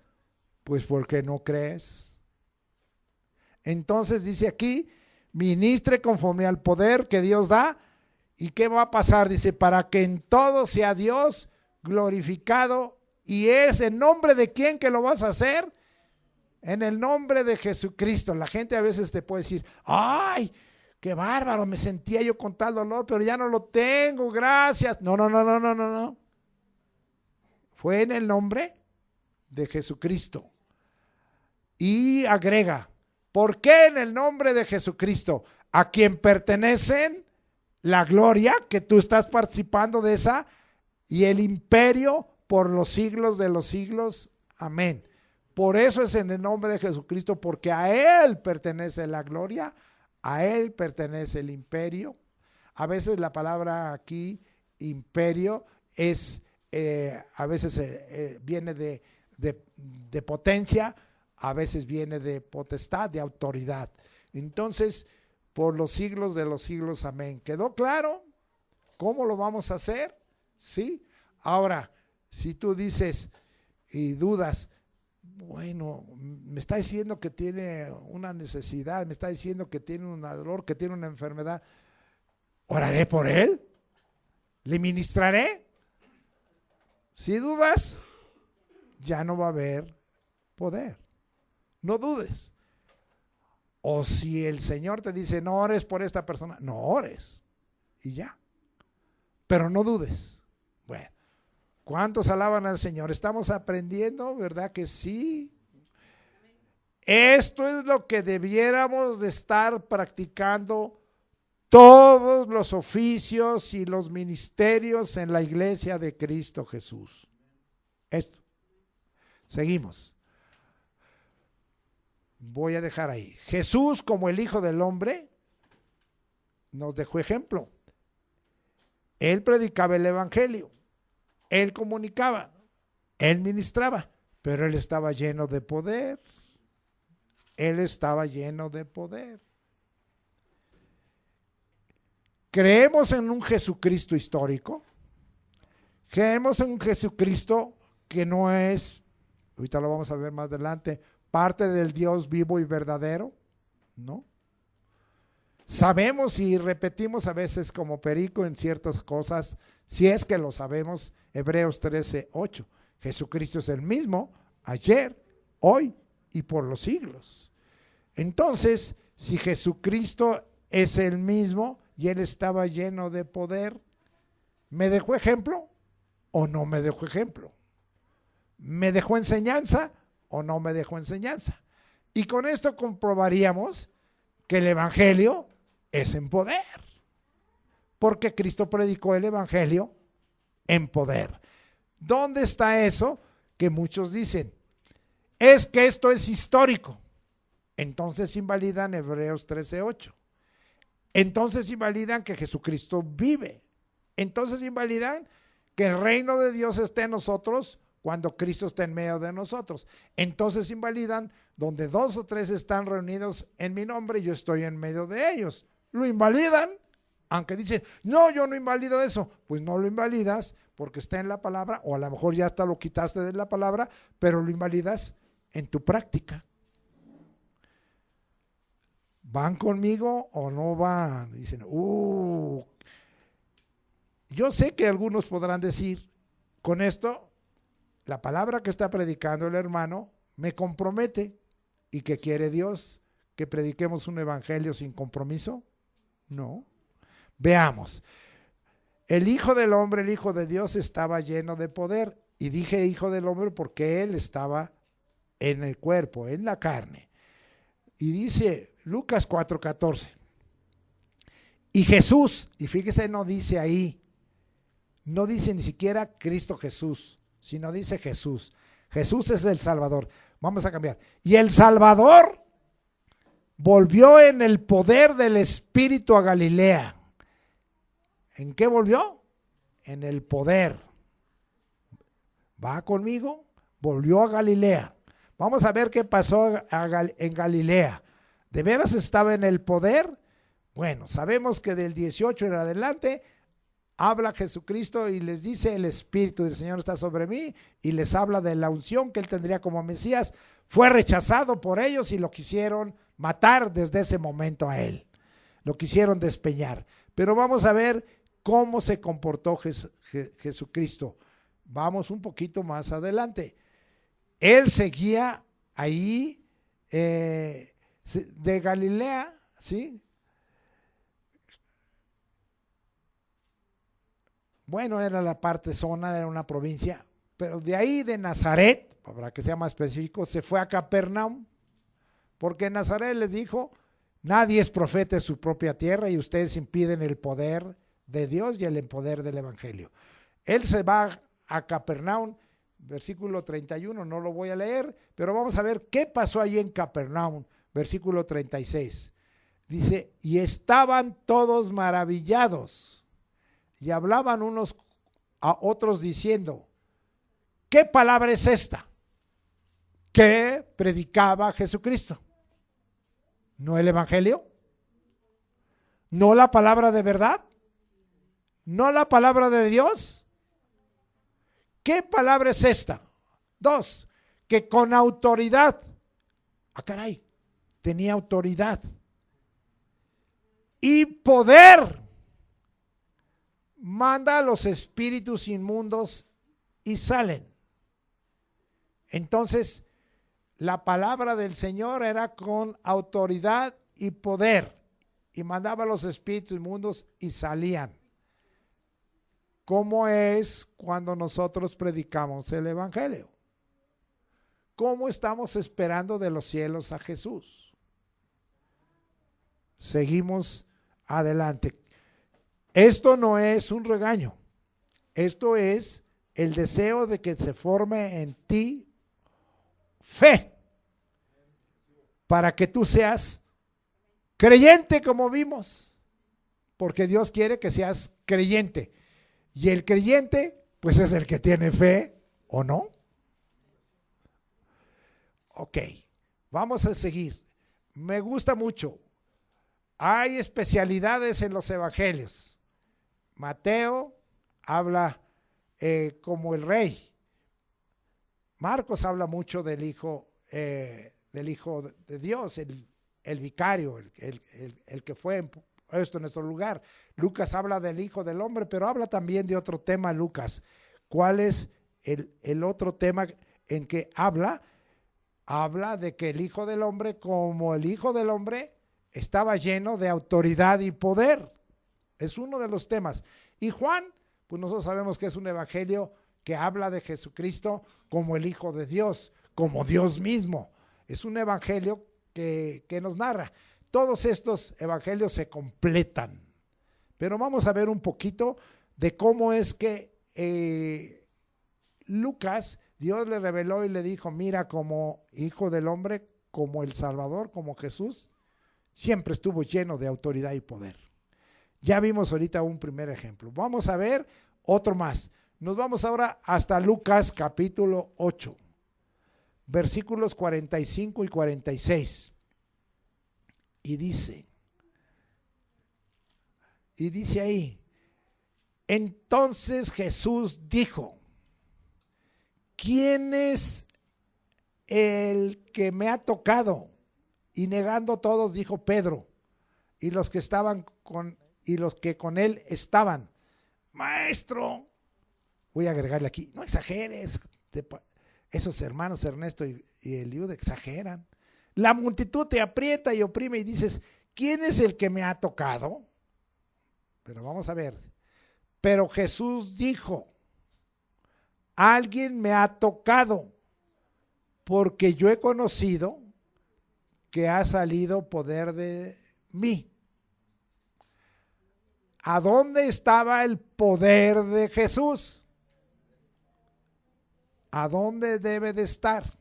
Pues porque no crees. Entonces dice aquí, ministre conforme al poder que Dios da. ¿Y qué va a pasar? Dice, para que en todo sea Dios glorificado. ¿Y es en nombre de quién que lo vas a hacer? En el nombre de Jesucristo. La gente a veces te puede decir, ay, qué bárbaro, me sentía yo con tal dolor, pero ya no lo tengo, gracias. No. Fue en el nombre de Jesucristo. Y agrega, ¿por qué en el nombre de Jesucristo? A quien pertenecen la gloria, que tú estás participando de esa, y el imperio por los siglos de los siglos. Amén. Por eso es en el nombre de Jesucristo, porque a Él pertenece la gloria, a Él pertenece el imperio. A veces la palabra aquí, imperio, es, a veces viene de potencia, a veces viene de potestad, de autoridad. Entonces, por los siglos de los siglos, amén. ¿Quedó claro cómo lo vamos a hacer? ¿Sí? Ahora, si tú dices y dudas, bueno, me está diciendo que tiene una necesidad, me está diciendo que tiene un dolor, que tiene una enfermedad, oraré por él, le ministraré. Si dudas, ya no va a haber poder. No dudes. O si el Señor te dice, no ores por esta persona, no ores y ya. Pero no dudes. Bueno, ¿cuántos alaban al Señor? Estamos aprendiendo, ¿verdad que sí? Esto es lo que debiéramos de estar practicando todos los oficios y los ministerios en la iglesia de Cristo Jesús. Esto. Seguimos. Voy a dejar ahí. Jesús, como el Hijo del Hombre, nos dejó ejemplo. Él predicaba el evangelio, él comunicaba, él ministraba, pero él estaba lleno de poder. Él estaba lleno de poder. ¿Creemos en un Jesucristo histórico? ¿Creemos en un Jesucristo que no es, ahorita lo vamos a ver más adelante, parte del Dios vivo y verdadero? ¿No? Sabemos y repetimos a veces como perico en ciertas cosas, si es que lo sabemos, Hebreos 13:8. Jesucristo es el mismo ayer, hoy y por los siglos. Entonces, si Jesucristo es el mismo y él estaba lleno de poder, ¿me dejó ejemplo o no me dejó ejemplo? ¿Me dejó enseñanza o no me dejó enseñanza? Y con esto comprobaríamos que el evangelio es en poder, porque Cristo predicó el evangelio en poder. ¿Dónde está eso? Que muchos dicen, es que esto es histórico. Entonces invalidan Hebreos 13:8. Entonces invalidan que Jesucristo vive. Entonces invalidan que el reino de Dios esté en nosotros cuando Cristo está en medio de nosotros. Entonces invalidan donde 2 o 3 están reunidos en mi nombre, yo estoy en medio de ellos. Lo invalidan, aunque dicen, no, yo no invalido eso. Pues no lo invalidas porque está en la palabra, o a lo mejor ya hasta lo quitaste de la palabra, pero lo invalidas en tu práctica. ¿Van conmigo o no van? Dicen, yo sé que algunos podrán decir, con esto, la palabra que está predicando el hermano me compromete. ¿Y qué quiere Dios? ¿Que prediquemos un evangelio sin compromiso? No. Veamos. El Hijo del Hombre, el Hijo de Dios, estaba lleno de poder. Y dije Hijo del Hombre porque él estaba en el cuerpo, en la carne. Y dice Lucas 4:14. Y Jesús, y fíjese, no dice ahí, no dice ni siquiera Cristo Jesús, sino dice Jesús. Jesús es el Salvador. Vamos a cambiar. Y el Salvador volvió en el poder del Espíritu a Galilea. ¿En qué volvió? En el poder. ¿Va conmigo? Volvió a Galilea. Vamos a ver qué pasó en Galilea. ¿De veras estaba en el poder? Bueno, sabemos que del 18 en adelante habla Jesucristo y les dice, el Espíritu del Señor está sobre mí, y les habla de la unción que él tendría como Mesías. Fue rechazado por ellos y lo quisieron matar desde ese momento a él. Lo quisieron despeñar. Pero vamos a ver cómo se comportó Jesucristo. Vamos un poquito más adelante. Él seguía ahí de Galilea, ¿sí? Bueno, era la parte zona, era una provincia, pero de ahí de Nazaret, para que sea más específico, se fue a Capernaum, porque en Nazaret les dijo, nadie es profeta en su propia tierra y ustedes impiden el poder de Dios y el poder del evangelio. Él se va a Capernaum, versículo 31, no lo voy a leer, pero vamos a ver qué pasó allí en Capernaum, versículo 36. Dice, y estaban todos maravillados y hablaban unos a otros diciendo, ¿qué palabra es esta que predicaba Jesucristo? ¿No el evangelio? ¿No la palabra de verdad? ¿No la palabra de Dios? ¿Qué palabra es esta? 2, que con autoridad, caray, tenía autoridad y poder, manda a los espíritus inmundos y salen. Entonces, la palabra del Señor era con autoridad y poder, y mandaba a los espíritus inmundos y salían. ¿Cómo es cuando nosotros predicamos el evangelio? ¿Cómo estamos esperando de los cielos a Jesús? Seguimos adelante. Esto no es un regaño, esto es el deseo de que se forme en ti fe, para que tú seas creyente como vimos, porque Dios quiere que seas creyente, y el creyente pues es el que tiene fe, ¿o no? Ok, vamos a seguir. Me gusta mucho. Hay especialidades en los evangelios. Mateo habla como el rey. Marcos habla mucho del Hijo de Dios, el vicario, el que fue puesto en nuestro lugar. Lucas habla del Hijo del Hombre, pero habla también de otro tema, Lucas. ¿Cuál es el otro tema en que habla? Habla de que el Hijo del Hombre, como el Hijo del Hombre, estaba lleno de autoridad y poder. Es uno de los temas. Y Juan, pues nosotros sabemos que es un evangelio que habla de Jesucristo como el Hijo de Dios, como Dios mismo. Es un evangelio que nos narra. Todos estos evangelios se completan. Pero vamos a ver un poquito de cómo es que Lucas, Dios le reveló y le dijo, mira, como Hijo del Hombre, como el Salvador, como Jesús, siempre estuvo lleno de autoridad y poder. Ya vimos ahorita un primer ejemplo. Vamos a ver otro más. Nos vamos ahora hasta Lucas capítulo 8, versículos 45 y 46. Y dice ahí, entonces Jesús dijo, ¿quién es el que me ha tocado? Y negando todos, dijo Pedro, y los que con él estaban, maestro, voy a agregarle aquí, no exageres, esos hermanos Ernesto y Eliud exageran. La multitud te aprieta y oprime y dices, ¿quién es el que me ha tocado? Pero vamos a ver. Pero Jesús dijo, alguien me ha tocado, porque yo he conocido que ha salido poder de mí. ¿A dónde estaba el poder de Jesús? ¿A dónde debe de estar?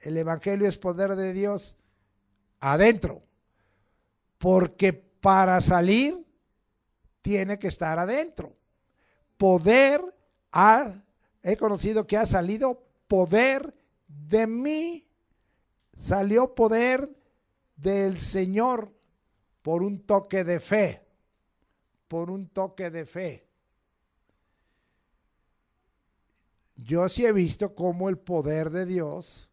El evangelio es poder de Dios adentro, porque para salir tiene que estar adentro. Poder, he conocido que ha salido poder de mí, salió poder del Señor por un toque de fe, por un toque de fe. Yo sí he visto cómo el poder de Dios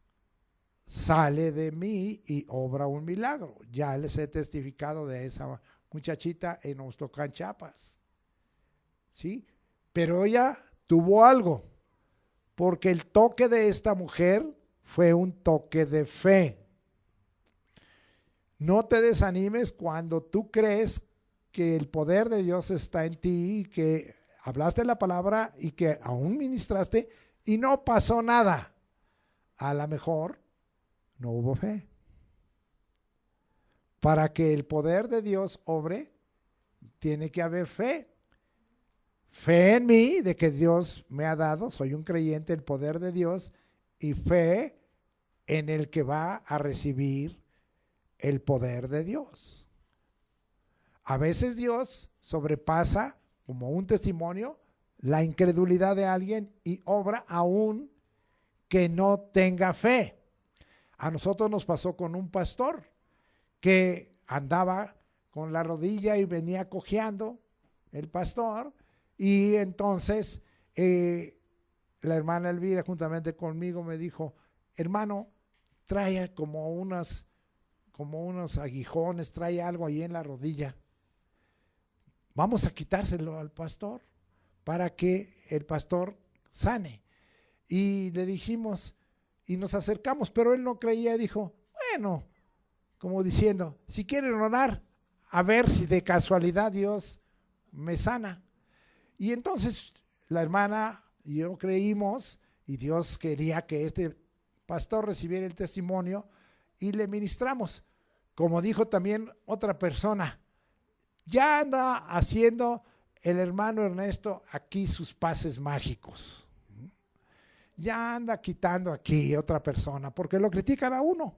sale de mí y obra un milagro. Ya les he testificado de esa muchachita en Oxtocán, Chiapas. ¿Sí? Pero ella tuvo algo, porque el toque de esta mujer fue un toque de fe. No te desanimes cuando tú crees que el poder de Dios está en ti y que hablaste la palabra y que aún ministraste y no pasó nada. A lo mejor no hubo fe. Para que el poder de Dios obre, tiene que haber fe. Fe en mí, de que Dios me ha dado, soy un creyente, el poder de Dios, y fe en el que va a recibir el poder de Dios. A veces Dios sobrepasa, como un testimonio, la incredulidad de alguien y obra aún que no tenga fe. A nosotros nos pasó con un pastor que andaba con la rodilla y venía cojeando el pastor, y entonces la hermana Elvira juntamente conmigo me dijo, hermano, trae como unos aguijones, trae algo ahí en la rodilla, vamos a quitárselo al pastor para que el pastor sane. Y le dijimos, y nos acercamos, pero él no creía y dijo, bueno, como diciendo, si quieren orar, a ver si de casualidad Dios me sana. Y entonces la hermana y yo creímos, y Dios quería que este pastor recibiera el testimonio, y le ministramos. Como dijo también otra persona, Ya anda haciendo el hermano Ernesto aquí sus pases mágicos. Ya anda quitando aquí otra persona, porque lo critican a uno.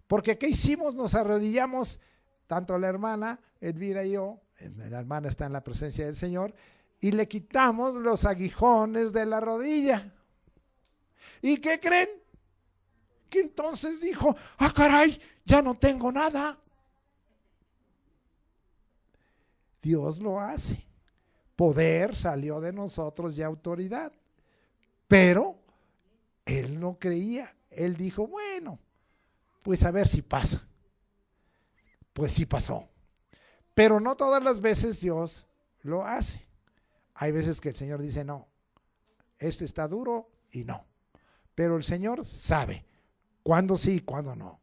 Porque ¿qué hicimos? Nos arrodillamos, tanto la hermana Elvira y yo, la hermana está en la presencia del Señor, y le quitamos los aguijones de la rodilla. ¿Y qué creen? Que entonces dijo, ah, caray, ya no tengo nada. Dios lo hace. Poder salió de nosotros y autoridad. Pero él no creía. Él dijo, bueno, pues a ver si pasa. Pues sí pasó. Pero no todas las veces Dios lo hace. Hay veces que el Señor dice, no, este está duro y no. Pero el Señor sabe cuándo sí y cuándo no.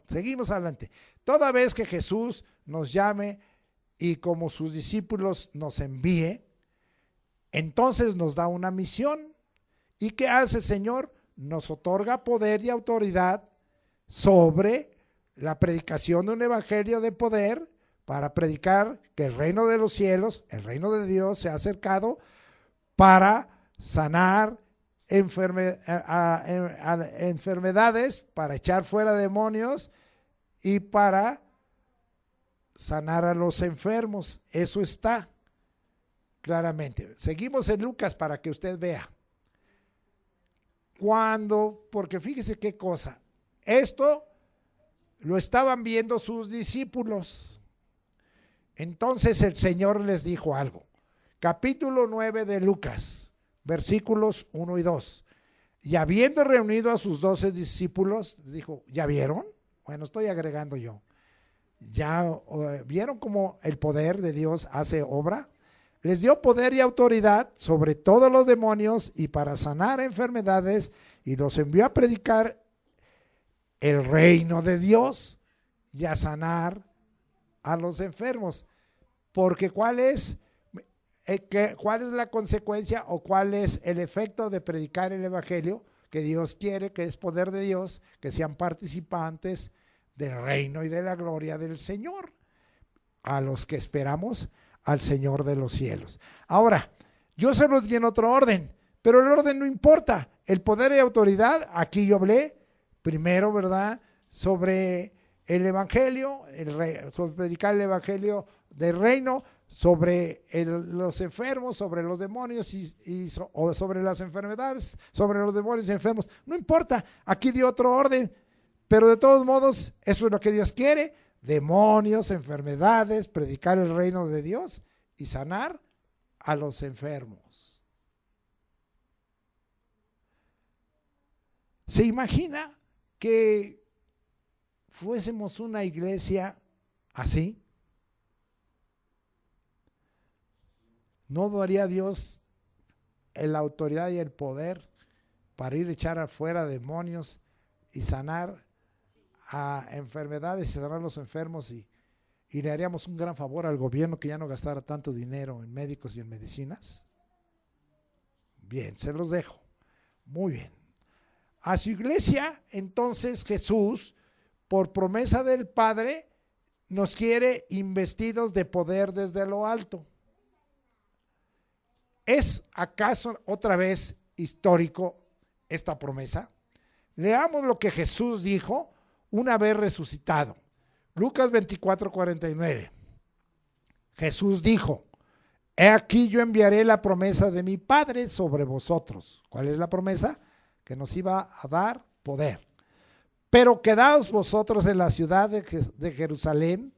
Seguimos adelante. Toda vez que Jesús nos llame y como sus discípulos nos envíe, entonces nos da una misión. ¿Y qué hace el Señor? Nos otorga poder y autoridad sobre la predicación de un evangelio de poder para predicar que el reino de los cielos, el reino de Dios se ha acercado para sanar enfermedades, para echar fuera demonios y para sanar a los enfermos. Eso está claramente. Seguimos en Lucas para que usted vea. Porque fíjese qué cosa, esto lo estaban viendo sus discípulos. Entonces el Señor les dijo algo. Capítulo 9 de Lucas, versículos 1 y 2. Y habiendo reunido a sus 12 discípulos, dijo, ¿ya vieron? Bueno, estoy agregando yo. ¿Ya vieron cómo el poder de Dios hace obra? Les dio poder y autoridad sobre todos los demonios y para sanar enfermedades, y los envió a predicar el reino de Dios y a sanar a los enfermos. Porque ¿cuál es la consecuencia o cuál es el efecto de predicar el evangelio? Que Dios quiere, que es poder de Dios, que sean participantes del reino y de la gloria del Señor, a los que esperamos al Señor de los cielos. Ahora, yo se los di en otro orden, pero el orden no importa. El poder y autoridad, aquí yo hablé primero, ¿verdad?, sobre el evangelio, sobre predicar el evangelio del reino, sobre los enfermos, sobre los demonios o sobre las enfermedades, sobre los demonios y enfermos. No importa, aquí dio otro orden, pero de todos modos, eso es lo que Dios quiere. Demonios, enfermedades, predicar el reino de Dios y sanar a los enfermos. ¿Se imagina que fuésemos una iglesia así? ¿No daría Dios la autoridad y el poder para ir a echar afuera demonios y sanar a enfermedades y sanar a los enfermos, y le haríamos un gran favor al gobierno que ya no gastara tanto dinero en médicos y en medicinas? Bien, se los dejo. Muy bien. A su iglesia, entonces Jesús, por promesa del Padre, nos quiere investidos de poder desde lo alto. ¿Es acaso otra vez histórico esta promesa? Leamos lo que Jesús dijo una vez resucitado. Lucas 24:49. Jesús dijo, he aquí yo enviaré la promesa de mi Padre sobre vosotros. ¿Cuál es la promesa? Que nos iba a dar poder. Pero quedaos vosotros en la ciudad de Jerusalén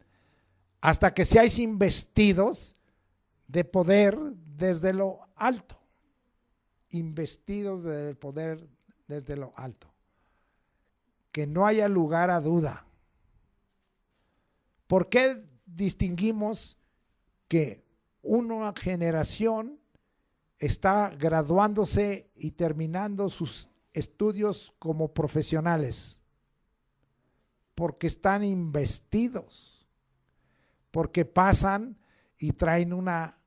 hasta que seáis investidos de poder desde lo alto. Investidos del poder desde lo alto. Que no haya lugar a duda. ¿Por qué distinguimos que una generación está graduándose y terminando sus estudios como profesionales? Porque están investidos, porque pasan y traen una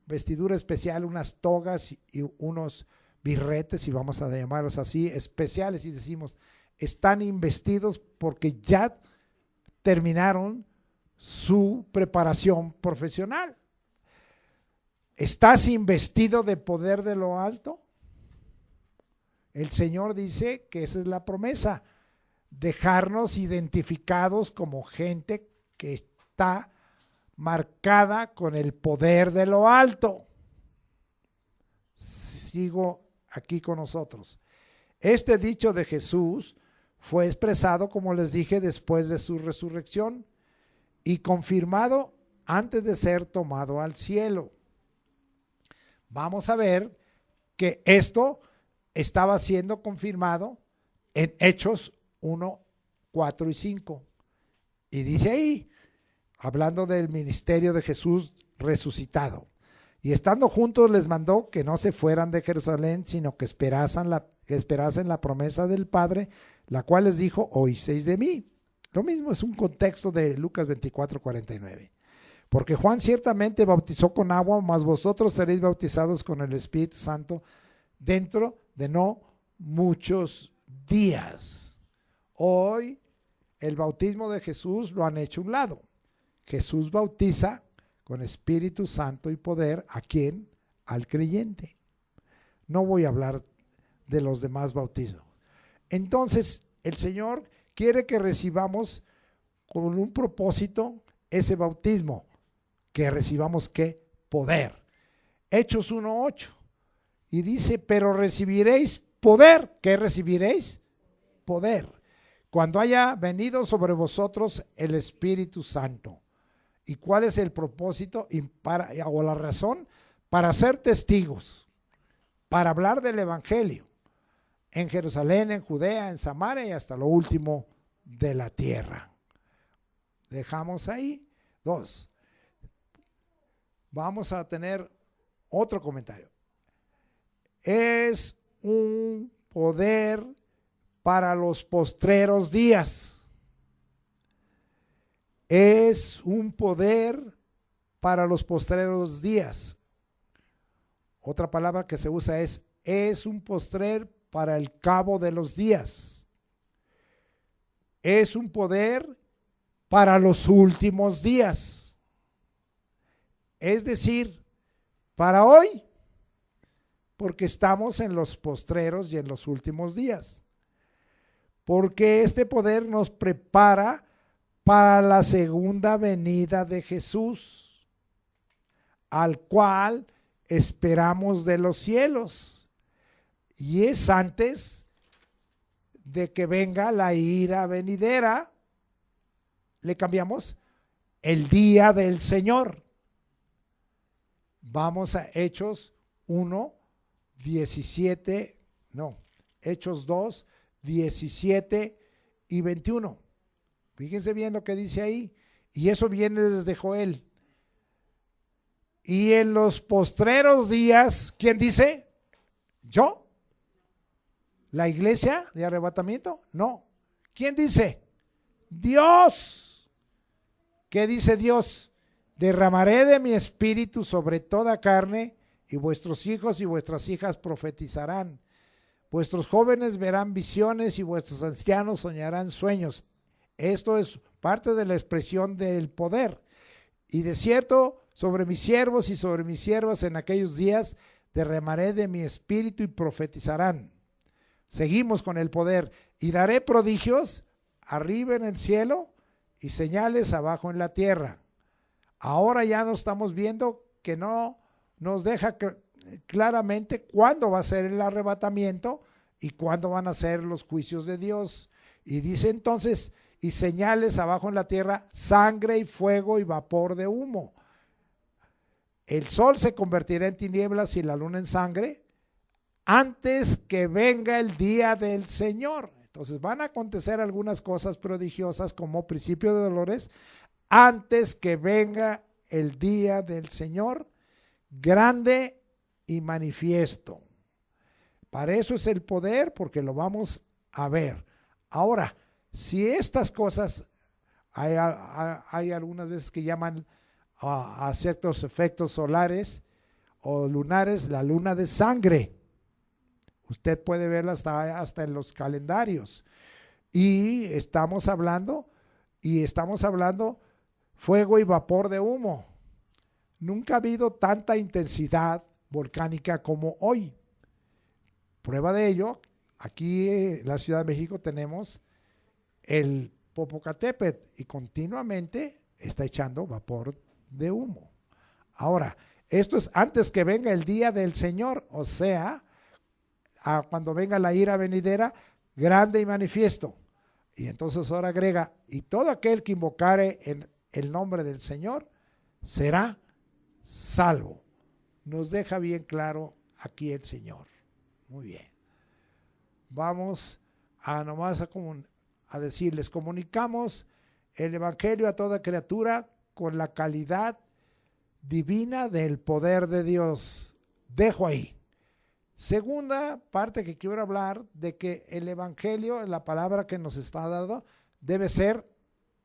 vestidura especial, unas togas y unos birretes, y vamos a llamarlos así, especiales, y decimos, están investidos porque ya terminaron su preparación profesional. ¿Estás investido de poder de lo alto? El Señor dice que esa es la promesa, dejarnos identificados como gente que está marcada con el poder de lo alto. Sigo aquí con nosotros. Este dicho de Jesús fue expresado, como les dije, después de su resurrección y confirmado antes de ser tomado al cielo. Vamos a ver que esto estaba siendo confirmado en Hechos 1, 4 y 5. Y dice ahí, hablando del ministerio de Jesús resucitado. Y estando juntos les mandó que no se fueran de Jerusalén, sino que esperasen la promesa del Padre, la cual les dijo, oísteis de mí. Lo mismo es un contexto de Lucas 24, 49. Porque Juan ciertamente bautizó con agua, mas vosotros seréis bautizados con el Espíritu Santo dentro de no muchos días. Hoy el bautismo de Jesús lo han hecho a un lado. Jesús bautiza con Espíritu Santo y poder, ¿a quién? Al creyente. No voy a hablar de los demás bautismos. Entonces, el Señor quiere que recibamos con un propósito ese bautismo, que recibamos ¿qué? Poder. Hechos 1:8. Y dice, pero recibiréis poder. ¿Qué recibiréis? Poder. Cuando haya venido sobre vosotros el Espíritu Santo. ¿Y cuál es el propósito o la razón? Para ser testigos, para hablar del Evangelio en Jerusalén, en Judea, en Samaria y hasta lo último de la tierra. Dejamos ahí. 2. Vamos a tener otro comentario. Es un poder para los postreros días. Es un poder para los postreros días. Otra palabra que se usa es un postrer para el cabo de los días. Es un poder para los últimos días. Es decir, para hoy, porque estamos en los postreros y en los últimos días. Porque este poder nos prepara para la segunda venida de Jesús, al cual esperamos de los cielos. Y es antes de que venga la ira venidera, le cambiamos, el día del Señor. Vamos a Hechos 1, 17, no, Hechos 2, 17 y 21. Fíjense bien lo que dice ahí. Y eso viene desde Joel. Y en los postreros días, ¿quién dice? ¿Yo? ¿La iglesia de arrebatamiento? No. ¿Quién dice? Dios. ¿Qué dice Dios? Derramaré de mi espíritu sobre toda carne, y vuestros hijos y vuestras hijas profetizarán. Vuestros jóvenes verán visiones y vuestros ancianos soñarán sueños. Esto es parte de la expresión del poder. Y de cierto, sobre mis siervos y sobre mis siervas en aquellos días derramaré de mi espíritu y profetizarán. Seguimos con el poder. Y daré prodigios arriba en el cielo y señales abajo en la tierra. Ahora ya no estamos viendo que no nos deja claramente cuándo va a ser el arrebatamiento y cuándo van a ser los juicios de Dios. Y dice entonces, y señales abajo en la tierra, sangre y fuego y vapor de humo. El sol se convertirá en tinieblas y la luna en sangre antes que venga el día del Señor. Entonces van a acontecer algunas cosas prodigiosas como principio de dolores antes que venga el día del Señor grande y manifiesto. Para eso es el poder, porque lo vamos a ver. Ahora, si estas cosas, hay algunas veces que llaman a ciertos efectos solares o lunares, la luna de sangre. Usted puede verla hasta en los calendarios. Y estamos hablando fuego y vapor de humo. Nunca ha habido tanta intensidad volcánica como hoy. Prueba de ello, aquí en la Ciudad de México tenemos el Popocatépetl y continuamente está echando vapor de humo. Ahora, esto es antes que venga el día del Señor, o sea, cuando venga la ira venidera, grande y manifiesto. Y entonces ahora agrega, y todo aquel que invocare en el nombre del Señor será salvo. Nos deja bien claro aquí el Señor. Muy bien. Vamos a nomás a decirles, comunicamos el Evangelio a toda criatura con la calidad divina del poder de Dios. Dejo ahí. Segunda parte que quiero hablar de que el Evangelio, la palabra que nos está dando, debe ser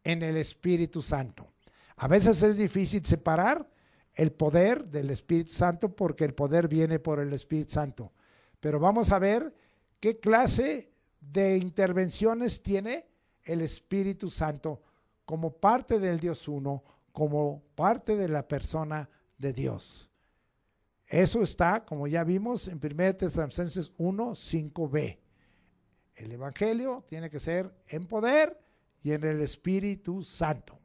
en el Espíritu Santo. A veces es difícil separar el poder del Espíritu Santo porque el poder viene por el Espíritu Santo. Pero vamos a ver qué clase de intervenciones tiene el Espíritu Santo como parte del Dios uno, como parte de la persona de Dios. Eso está, como ya vimos, en 1 Tesalonicenses 1, 5b. El Evangelio tiene que ser en poder y en el Espíritu Santo.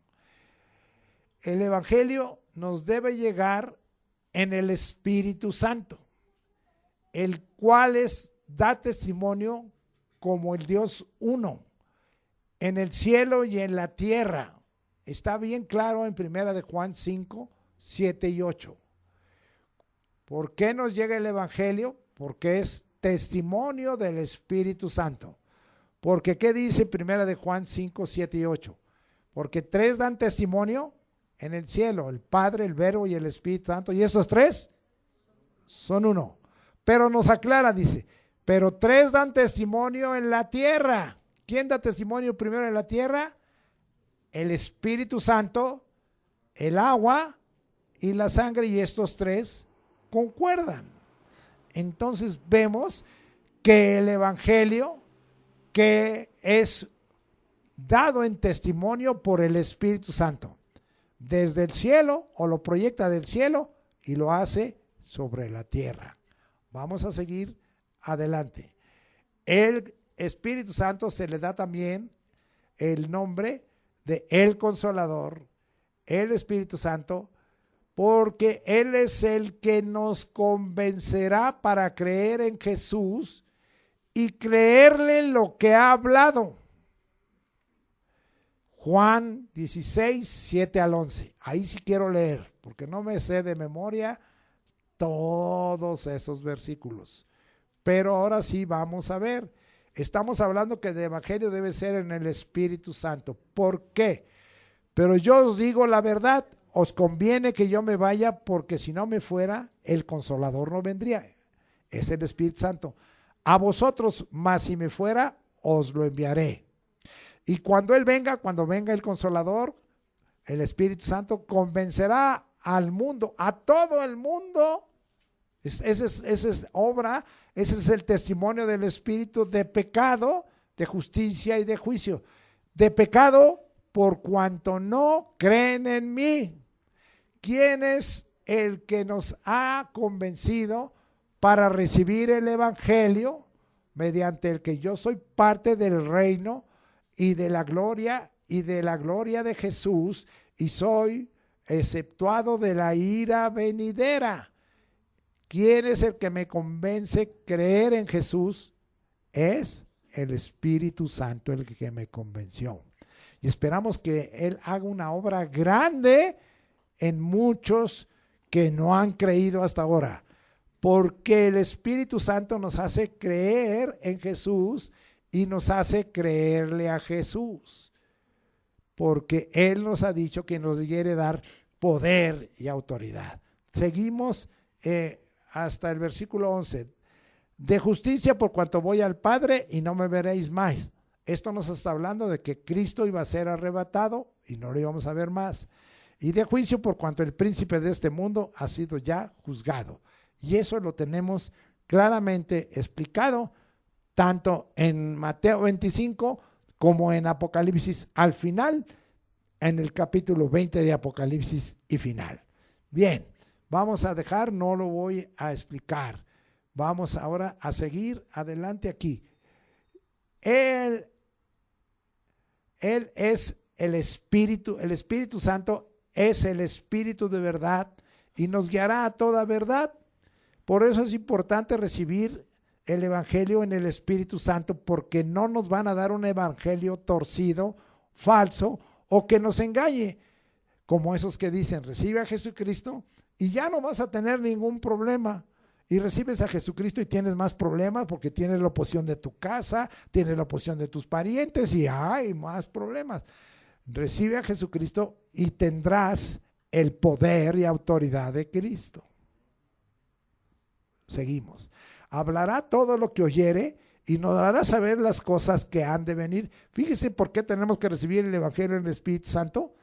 El Evangelio nos debe llegar en el Espíritu Santo, el cual da testimonio como el Dios uno, en el cielo y en la tierra. Está bien claro en 1 de Juan 5, 7 y 8. ¿Por qué nos llega el Evangelio? Porque es testimonio del Espíritu Santo. Porque ¿qué dice 1 de Juan 5, 7 y 8? Porque tres dan testimonio en el cielo, el Padre, el Verbo y el Espíritu Santo, y esos tres son uno. Pero nos aclara, dice, pero tres dan testimonio en la tierra. ¿Quién da testimonio primero en la tierra? El Espíritu Santo, el agua y la sangre, y estos tres concuerdan. Entonces vemos que el Evangelio, que es dado en testimonio por el Espíritu Santo, desde el cielo, o lo proyecta del cielo y lo hace sobre la tierra. Vamos a seguir adelante. El Espíritu Santo se le da también el nombre de el Consolador, el Espíritu Santo, porque Él es el que nos convencerá para creer en Jesús y creerle lo que ha hablado. Juan 16, 7 al 11. Ahí sí quiero leer, porque no me sé de memoria todos esos versículos. Pero ahora sí vamos a ver. Estamos hablando que el Evangelio debe ser en el Espíritu Santo. ¿Por qué? Pero yo os digo la verdad, os conviene que yo me vaya, porque si no me fuera, el Consolador no vendría. Es el Espíritu Santo. A vosotros, mas si me fuera, os lo enviaré. Y cuando Él venga, cuando venga el Consolador, el Espíritu Santo convencerá al mundo, a todo el mundo. Esa es obra, ese es el testimonio del Espíritu, de pecado, de justicia y de juicio. De pecado, por cuanto no creen en mí. ¿Quién es el que nos ha convencido para recibir el Evangelio? Mediante el que yo soy parte del reino y de la gloria de Jesús, y soy exceptuado de la ira venidera. ¿Quién es el que me convence creer en Jesús? Es el Espíritu Santo el que me convenció. Y esperamos que Él haga una obra grande en muchos que no han creído hasta ahora. Porque el Espíritu Santo nos hace creer en Jesús y nos hace creerle a Jesús. Porque Él nos ha dicho que nos quiere dar poder y autoridad. Seguimos hasta el versículo 11. De justicia, por cuanto voy al Padre y no me veréis más. Esto nos está hablando de que Cristo iba a ser arrebatado y no lo íbamos a ver más. Y de juicio, por cuanto el príncipe de este mundo ha sido ya juzgado. Y eso lo tenemos claramente explicado tanto en Mateo 25 como en Apocalipsis. Al final, en el capítulo 20 de Apocalipsis y final. Bien, vamos a dejar, no lo voy a explicar. Vamos ahora a seguir adelante aquí. Él es el Espíritu Santo es el Espíritu de verdad y nos guiará a toda verdad. Por eso es importante recibir el Evangelio en el Espíritu Santo, porque no nos van a dar un evangelio torcido, falso o que nos engañe, como esos que dicen, recibe a Jesucristo y ya no vas a tener ningún problema. Y recibes a Jesucristo y tienes más problemas porque tienes la oposición de tu casa, tienes la oposición de tus parientes y hay más problemas. Recibe a Jesucristo y tendrás el poder y autoridad de Cristo. Seguimos. Hablará todo lo que oyere y nos hará saber las cosas que han de venir. Fíjese por qué tenemos que recibir el Evangelio en el Espíritu Santo.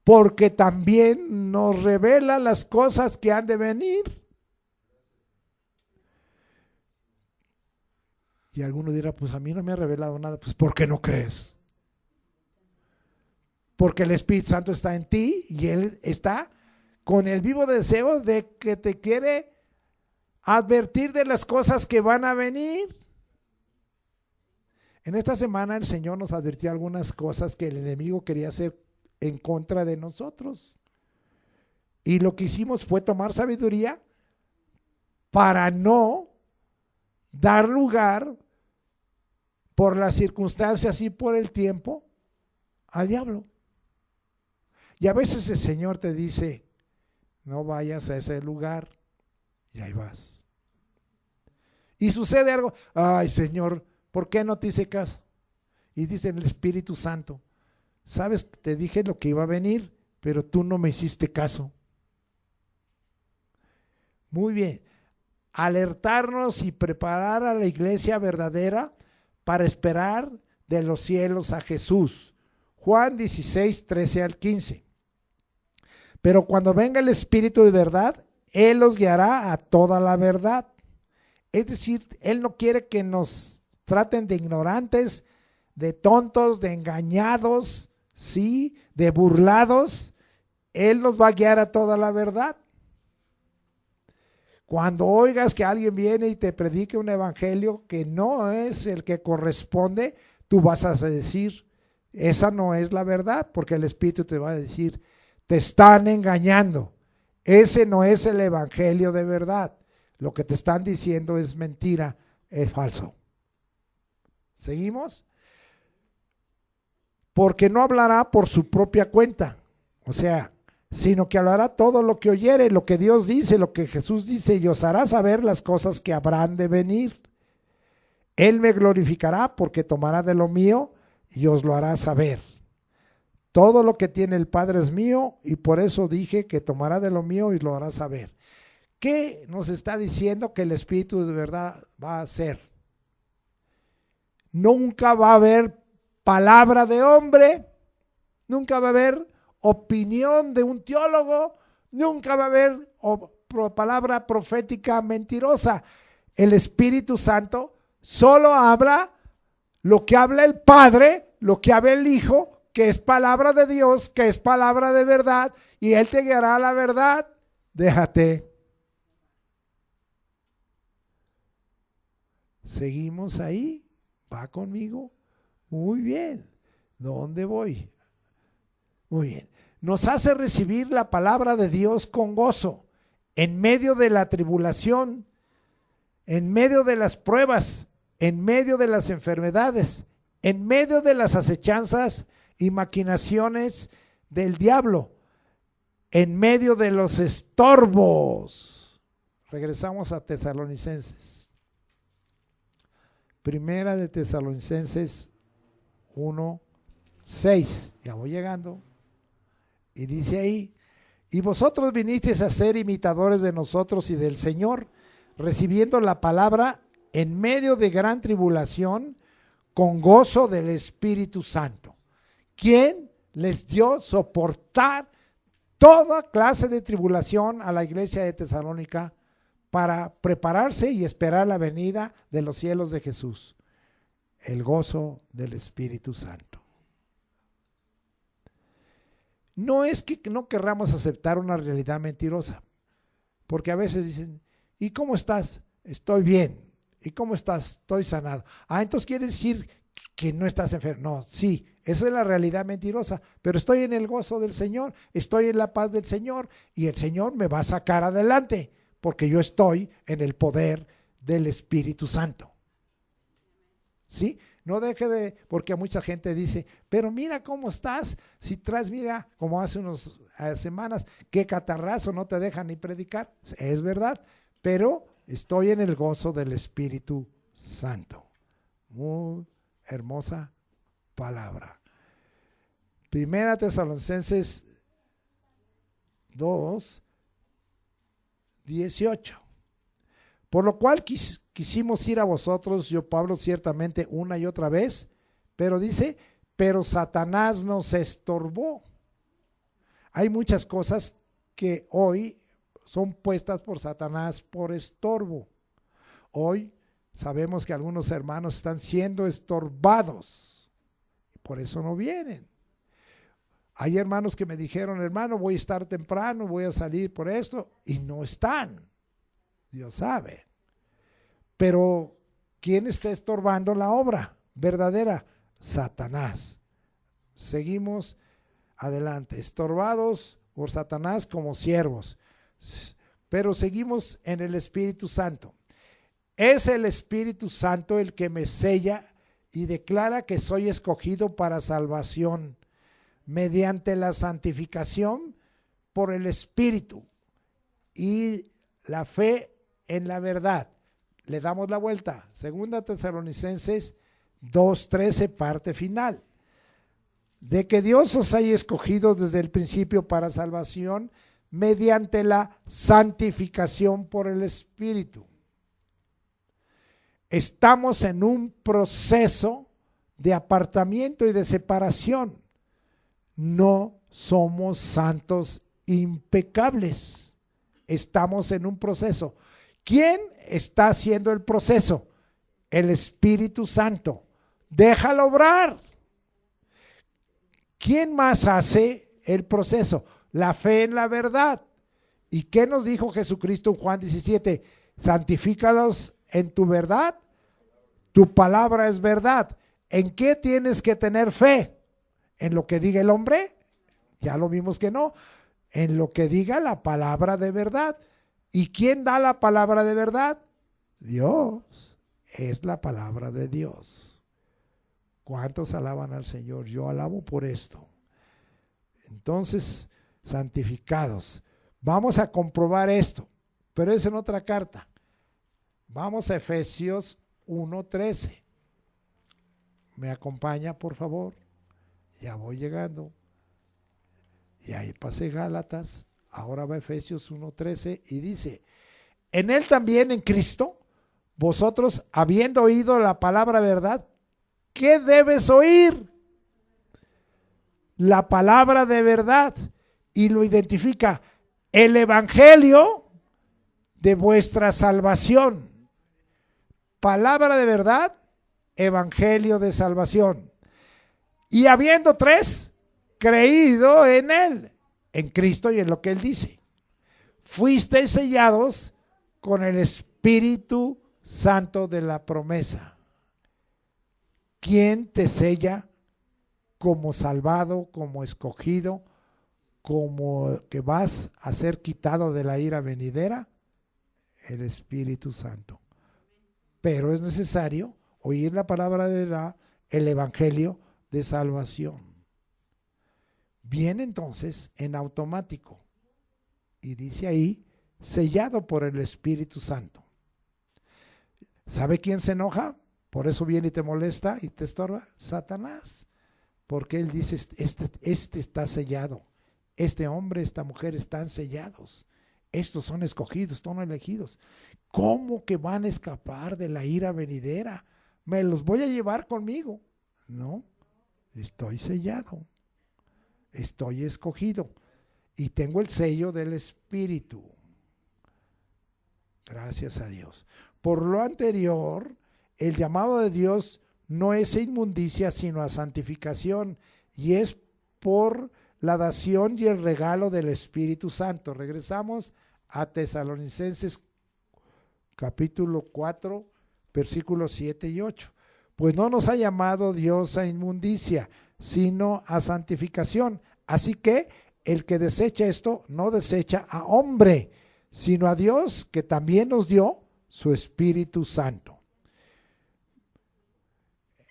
Porque también nos revela las cosas que han de venir. Y alguno dirá, pues a mí no me ha revelado nada. Pues ¿por qué no crees? Porque el Espíritu Santo está en ti y Él está con el vivo deseo de que te quiere advertir de las cosas que van a venir. En esta semana el Señor nos advirtió algunas cosas que el enemigo quería hacer en contra de nosotros. Y lo que hicimos fue tomar sabiduría para no dar lugar por las circunstancias y por el tiempo al diablo. Y a veces el Señor te dice, no vayas a ese lugar, y ahí vas. Y sucede algo, ay Señor, ¿por qué no te hice caso? Y dice el Espíritu Santo, sabes, te dije lo que iba a venir, pero tú no me hiciste caso. Muy bien, alertarnos y preparar a la iglesia verdadera para esperar de los cielos a Jesús. Juan 16, 13 al 15. Pero cuando venga el Espíritu de verdad, Él los guiará a toda la verdad. Es decir, Él no quiere que nos traten de ignorantes, de tontos, de engañados, ¿sí? De burlados. Él nos va a guiar a toda la verdad. Cuando oigas que alguien viene y te predique un evangelio que no es el que corresponde, tú vas a decir, esa no es la verdad, porque el Espíritu te va a decir, te están engañando, ese no es el evangelio de verdad, lo que te están diciendo es mentira, es falso. ¿Seguimos? Porque no hablará por su propia cuenta, o sea, sino que hablará todo lo que oyere, lo que Dios dice, lo que Jesús dice, y os hará saber las cosas que habrán de venir. Él me glorificará porque tomará de lo mío y os lo hará saber. Todo lo que tiene el Padre es mío y por eso dije que tomará de lo mío y lo hará saber. ¿Qué nos está diciendo que el Espíritu de verdad va a hacer? Nunca va a haber palabra de hombre, nunca va a haber opinión de un teólogo, nunca va a haber palabra profética mentirosa. El Espíritu Santo solo habla lo que habla el Padre, lo que habla el Hijo, que es palabra de Dios, que es palabra de verdad, y Él te guiará a la verdad. Déjate. ¿Seguimos ahí? ¿Va conmigo? Muy bien. ¿Dónde voy? Muy bien. Nos hace recibir la palabra de Dios con gozo, en medio de la tribulación, en medio de las pruebas, en medio de las enfermedades, en medio de las acechanzas y maquinaciones del diablo, en medio de los estorbos. Regresamos a Tesalonicenses. Primera de Tesalonicenses 1:6. Ya voy llegando. Y dice ahí, y vosotros vinisteis a ser imitadores de nosotros y del Señor, recibiendo la palabra en medio de gran tribulación, con gozo del Espíritu Santo, quien les dio soportar toda clase de tribulación a la iglesia de Tesalónica para prepararse y esperar la venida de los cielos de Jesús, el gozo del Espíritu Santo. No es que no querramos aceptar una realidad mentirosa, porque a veces dicen, ¿y cómo estás? Estoy bien. ¿Y cómo estás? Estoy sanado. Entonces quiere decir que no estás enfermo. No, sí, esa es la realidad mentirosa, pero estoy en el gozo del Señor, estoy en la paz del Señor y el Señor me va a sacar adelante, porque yo estoy en el poder del Espíritu Santo. ¿Sí? No deje de, porque mucha gente dice, pero mira cómo estás, si traes, mira, como hace unas semanas, qué catarrazo, no te dejan ni predicar. Es verdad, pero estoy en el gozo del Espíritu Santo. Muy hermosa palabra. Primera Tesalonicenses 2:18. Por lo cual quisimos ir a vosotros, yo Pablo, ciertamente una y otra vez, pero dice, pero Satanás nos estorbó. Hay muchas cosas que hoy son puestas por Satanás por estorbo. Hoy sabemos que algunos hermanos están siendo estorbados, por eso no vienen. Hay hermanos que me dijeron, hermano, voy a estar temprano, voy a salir por esto, y no están. Dios sabe. Pero ¿quién está estorbando la obra verdadera? Satanás. Seguimos adelante, estorbados por Satanás como siervos, pero seguimos en el Espíritu Santo. Es el Espíritu Santo el que me sella y declara que soy escogido para salvación mediante la santificación por el Espíritu y la fe en la verdad. Le damos la vuelta. Segunda Tesalonicenses 2:13, parte final. De que Dios os haya escogido desde el principio para salvación mediante la santificación por el Espíritu. Estamos en un proceso de apartamiento y de separación. No somos santos impecables. Estamos en un proceso. ¿Quién está haciendo el proceso? El Espíritu Santo. Déjalo obrar. ¿Quién más hace el proceso? La fe en la verdad. ¿Y qué nos dijo Jesucristo en Juan 17? Santifícalos en tu verdad. Tu palabra es verdad. ¿En qué tienes que tener fe? ¿En lo que diga el hombre? Ya lo vimos que no. En lo que diga la palabra de verdad. ¿Y quién da la palabra de verdad? Dios. Es la palabra de Dios. ¿Cuántos alaban al Señor? Yo alabo por esto. Entonces, santificados. Vamos a comprobar esto, pero es en otra carta. Vamos a Efesios 1:13. ¿Me acompaña, por favor? Ya voy llegando. Y ahí pasé Gálatas. Ahora va Efesios 1:13 y dice, en él también, en Cristo, vosotros habiendo oído la palabra verdad, ¿qué debes oír? La palabra de verdad. Y lo identifica, el evangelio de vuestra salvación. Palabra de verdad, evangelio de salvación. Y habiendo tres, creído en él, en Cristo y en lo que él dice. Fuisteis sellados con el Espíritu Santo de la promesa. ¿Quién te sella como salvado, como escogido, como que vas a ser quitado de la ira venidera? El Espíritu Santo. Pero es necesario oír la palabra de verdad, el evangelio de salvación. Viene entonces en automático y dice ahí, sellado por el Espíritu Santo. ¿Sabe quién se enoja? Por eso viene y te molesta y te estorba. Satanás. Porque él dice, este está sellado. Este hombre, esta mujer están sellados. Estos son escogidos, son elegidos. ¿Cómo que van a escapar de la ira venidera? ¿Me los voy a llevar conmigo? No, estoy sellado. Estoy escogido y tengo el sello del Espíritu. Gracias a Dios. Por lo anterior, el llamado de Dios no es a inmundicia, sino a santificación, y es por la dación y el regalo del Espíritu Santo. Regresamos a Tesalonicenses capítulo 4, versículos 7 y 8. Pues no nos ha llamado Dios a inmundicia, sino a santificación. Así que el que desecha esto, no desecha a hombre, sino a Dios, que también nos dio su Espíritu Santo.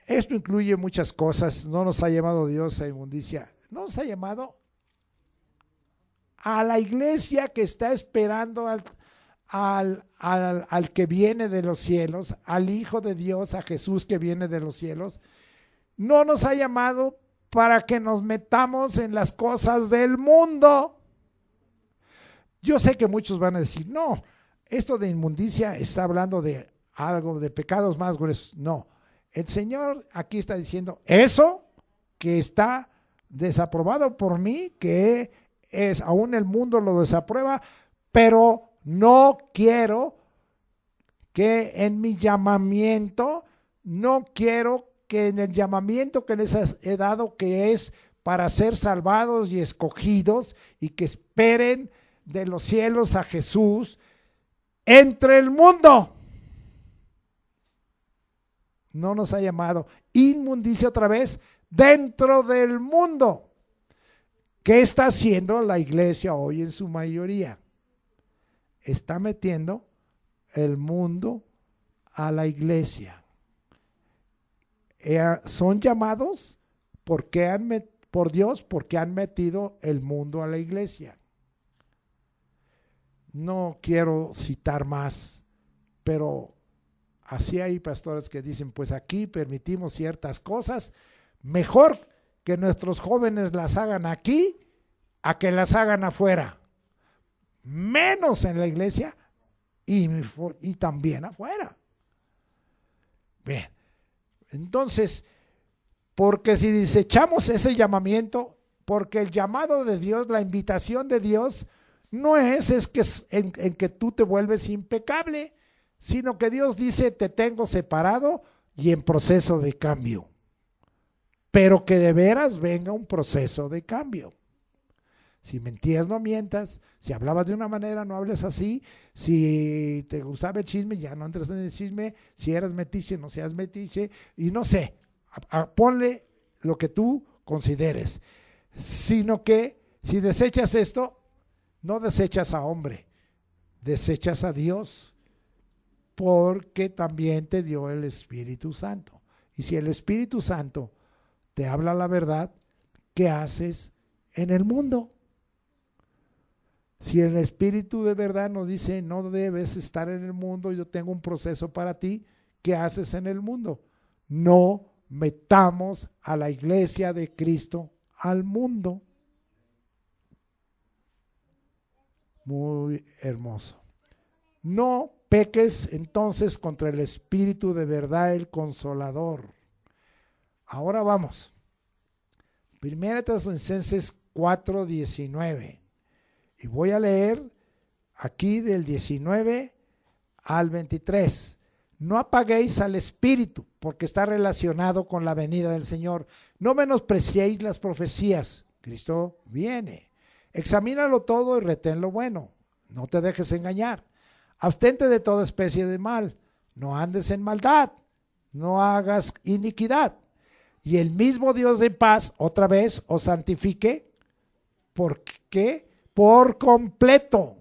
Esto incluye muchas cosas. No nos ha llamado Dios a inmundicia, no nos ha llamado a la iglesia que está esperando al que viene de los cielos, al Hijo de Dios, a Jesús que viene de los cielos. No nos ha llamado para que nos metamos en las cosas del mundo. Yo sé que muchos van a decir, no, esto de inmundicia está hablando de algo, de pecados más gruesos. No, el Señor aquí está diciendo, eso que está desaprobado por mí, que es, aún el mundo lo desaprueba, pero no quiero que en mi llamamiento, no quiero que en el llamamiento que les he dado, que es para ser salvados y escogidos y que esperen de los cielos a Jesús, entre el mundo. No nos ha llamado inmundicia otra vez dentro del mundo. ¿Qué está haciendo la iglesia hoy en su mayoría? Está metiendo el mundo a la iglesia. Son llamados por Dios porque han metido el mundo a la iglesia. No quiero citar más, pero así hay pastores que dicen, pues aquí permitimos ciertas cosas, mejor que nuestros jóvenes las hagan aquí a que las hagan afuera, menos en la iglesia y también afuera. Bien, entonces, porque si desechamos ese llamamiento, porque el llamado de Dios, la invitación de Dios, no es que en que tú te vuelves impecable, sino que Dios dice, te tengo separado y en proceso de cambio. Pero que de veras venga un proceso de cambio. Si mentías, no mientas. Si hablabas de una manera, no hables así. Si te gustaba el chisme, ya no entres en el chisme. Si eras metiche, no seas metiche. Y no sé, ponle lo que tú consideres. Sino que si desechas esto, no desechas a hombre, desechas a Dios, porque también te dio el Espíritu Santo. Y si el Espíritu Santo te habla la verdad, ¿qué haces en el mundo? Si el Espíritu de verdad nos dice, no debes estar en el mundo, yo tengo un proceso para ti, ¿qué haces en el mundo? No metamos a la iglesia de Cristo al mundo. Muy hermoso. No peques entonces contra el Espíritu de verdad, el Consolador. Ahora vamos. 1 Tesalonicenses 4:19. Y voy a leer aquí del 19 al 23. No apaguéis al Espíritu, porque está relacionado con la venida del Señor. No menospreciéis las profecías. Cristo viene. Examínalo todo y retén lo bueno. No te dejes engañar. Abstente de toda especie de mal. No andes en maldad. No hagas iniquidad. Y el mismo Dios de paz, otra vez, os santifique. ¿Por qué? Por completo.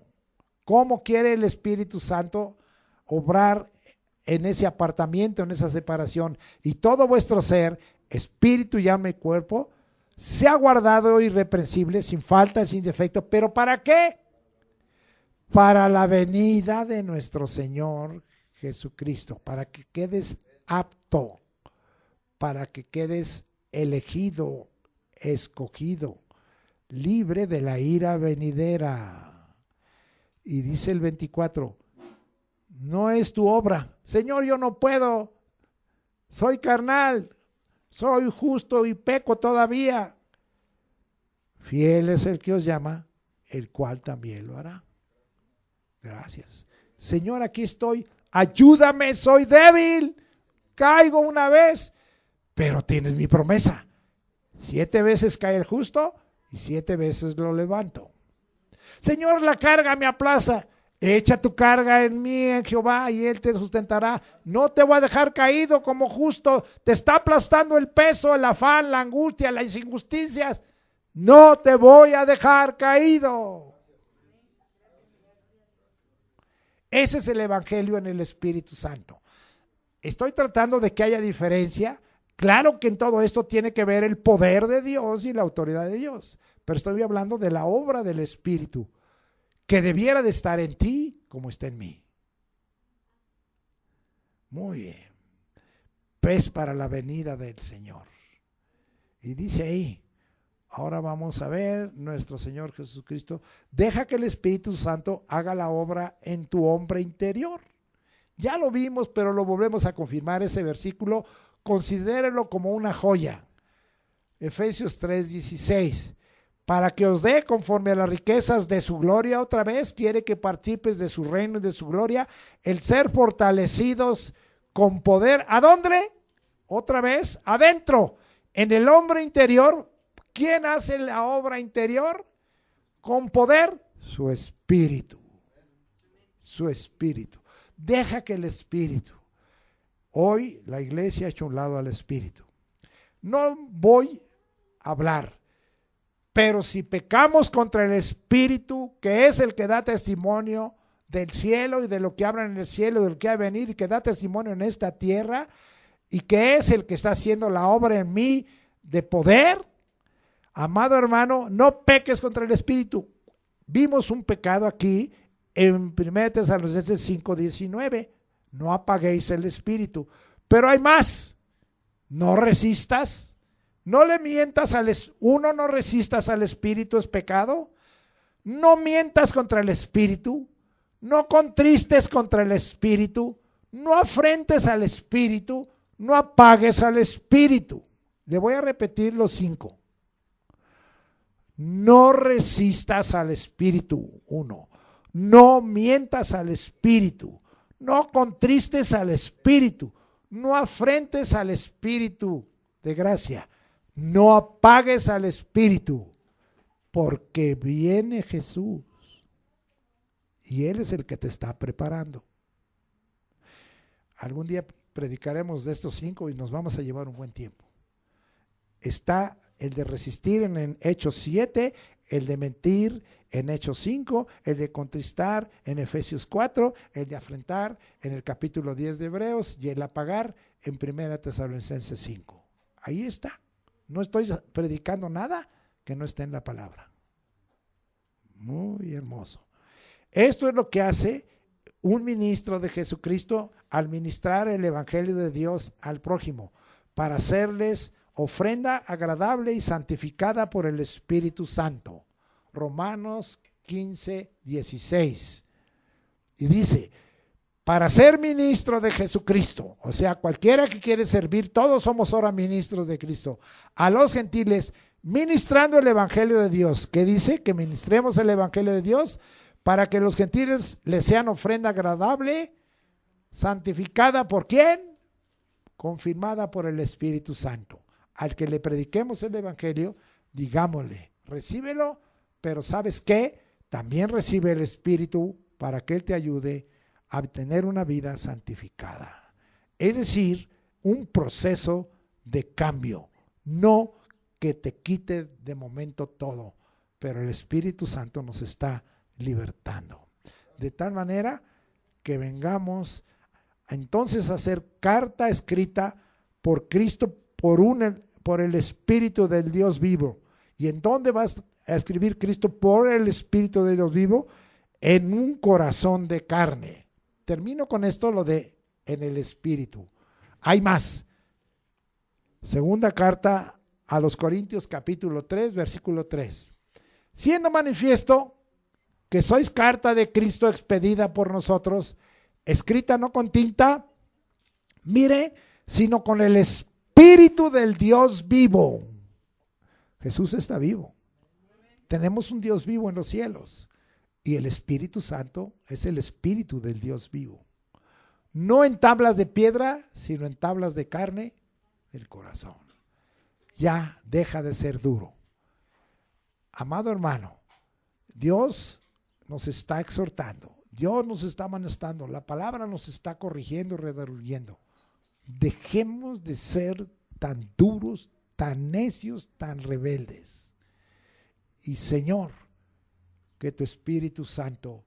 ¿Cómo quiere el Espíritu Santo obrar en ese apartamiento, en esa separación? Y todo vuestro ser, espíritu y alma y cuerpo, sea guardado irreprensible, sin falta, sin defecto. ¿Pero para qué? Para la venida de nuestro Señor Jesucristo, para que quedes apto, para que quedes elegido, escogido, libre de la ira venidera. Y dice el 24, no es tu obra. Señor, yo no puedo, soy carnal, soy justo y peco todavía. Fiel es el que os llama, el cual también lo hará. Gracias. Señor, aquí estoy, ayúdame, soy débil, caigo una vez, pero tienes mi promesa. 7 veces cae el justo y 7 veces lo levanto. Señor, la carga me aplasta. Echa tu carga en mí, en Jehová, y Él te sustentará. No te voy a dejar caído como justo. Te está aplastando el peso, el afán, la angustia, las injusticias. No te voy a dejar caído. Ese es el evangelio en el Espíritu Santo. Estoy tratando de que haya diferencia. Claro que en todo esto tiene que ver el poder de Dios y la autoridad de Dios, pero estoy hablando de la obra del Espíritu, que debiera de estar en ti como está en mí. Muy bien. Pues para la venida del Señor. Y dice ahí, ahora vamos a ver, nuestro Señor Jesucristo, deja que el Espíritu Santo haga la obra en tu hombre interior. Ya lo vimos, pero lo volvemos a confirmar ese versículo. Considérelo como una joya. Efesios 3:16. Para que os dé conforme a las riquezas de su gloria, otra vez quiere que participes de su reino y de su gloria, el ser fortalecidos con poder. ¿A dónde? Otra vez, adentro, en el hombre interior. ¿Quién hace la obra interior? Con poder, su espíritu. Su espíritu. Deja que el espíritu. Hoy la iglesia ha hecho un lado al espíritu. No voy a hablar, pero si pecamos contra el espíritu, que es el que da testimonio del cielo y de lo que habla en el cielo, del que ha de venir y que da testimonio en esta tierra, y que es el que está haciendo la obra en mí de poder, amado hermano, no peques contra el espíritu. Vimos un pecado aquí en 1 Tesalonicenses 5:19. No apaguéis el espíritu. Pero hay más. No resistas. No le mientas al uno, no resistas al espíritu, es pecado. No mientas contra el espíritu. No contristes contra el espíritu. No afrentes al espíritu. No apagues al espíritu. Le voy a repetir los 5. No resistas al espíritu. 1. No mientas al espíritu. No contristes al espíritu, no afrentes al espíritu de gracia, no apagues al espíritu, porque viene Jesús y Él es el que te está preparando. Algún día predicaremos de estos 5 y nos vamos a llevar un buen tiempo. Está el de resistir en Hechos 7, el de mentir en Hechos 5, el de contristar en Efesios 4, el de afrentar en el capítulo 10 de Hebreos y el apagar en 1 Tesalonicenses 5. Ahí está. No estoy predicando nada que no esté en la palabra. Muy hermoso. Esto es lo que hace un ministro de Jesucristo al ministrar el evangelio de Dios al prójimo, para hacerles ofrenda agradable y santificada por el Espíritu Santo. Romanos 15:16. Y dice, para ser ministro de Jesucristo, o sea, cualquiera que quiere servir, todos somos ahora ministros de Cristo, a los gentiles, ministrando el evangelio de Dios. ¿Qué dice? Que ministremos el evangelio de Dios para que los gentiles les sean ofrenda agradable, santificada ¿por quién? Confirmada por el Espíritu Santo. Al que le prediquemos el evangelio, digámosle, recíbelo, pero ¿sabes qué? También recibe el Espíritu para que Él te ayude a tener una vida santificada. Es decir, un proceso de cambio, no que te quite de momento todo, pero el Espíritu Santo nos está libertando. De tal manera que vengamos entonces a hacer carta escrita por Cristo, por el Espíritu del Dios vivo. ¿Y en dónde vas a escribir Cristo? Por el Espíritu de Dios vivo, en un corazón de carne. Termino con esto, lo de en el Espíritu. Hay más. Segunda carta a los Corintios, capítulo 3, versículo 3. Siendo manifiesto que sois carta de Cristo expedida por nosotros, escrita no con tinta, mire, sino con el Espíritu del Dios vivo. Jesús está vivo. Tenemos un Dios vivo en los cielos. Y el Espíritu Santo es el Espíritu del Dios vivo. No en tablas de piedra, sino en tablas de carne del corazón. Ya deja de ser duro. Amado hermano, Dios nos está exhortando, Dios nos está amonestando, la palabra nos está corrigiendo, redarguyendo. Dejemos de ser tan duros, tan necios, tan rebeldes. Y Señor, que tu Espíritu Santo,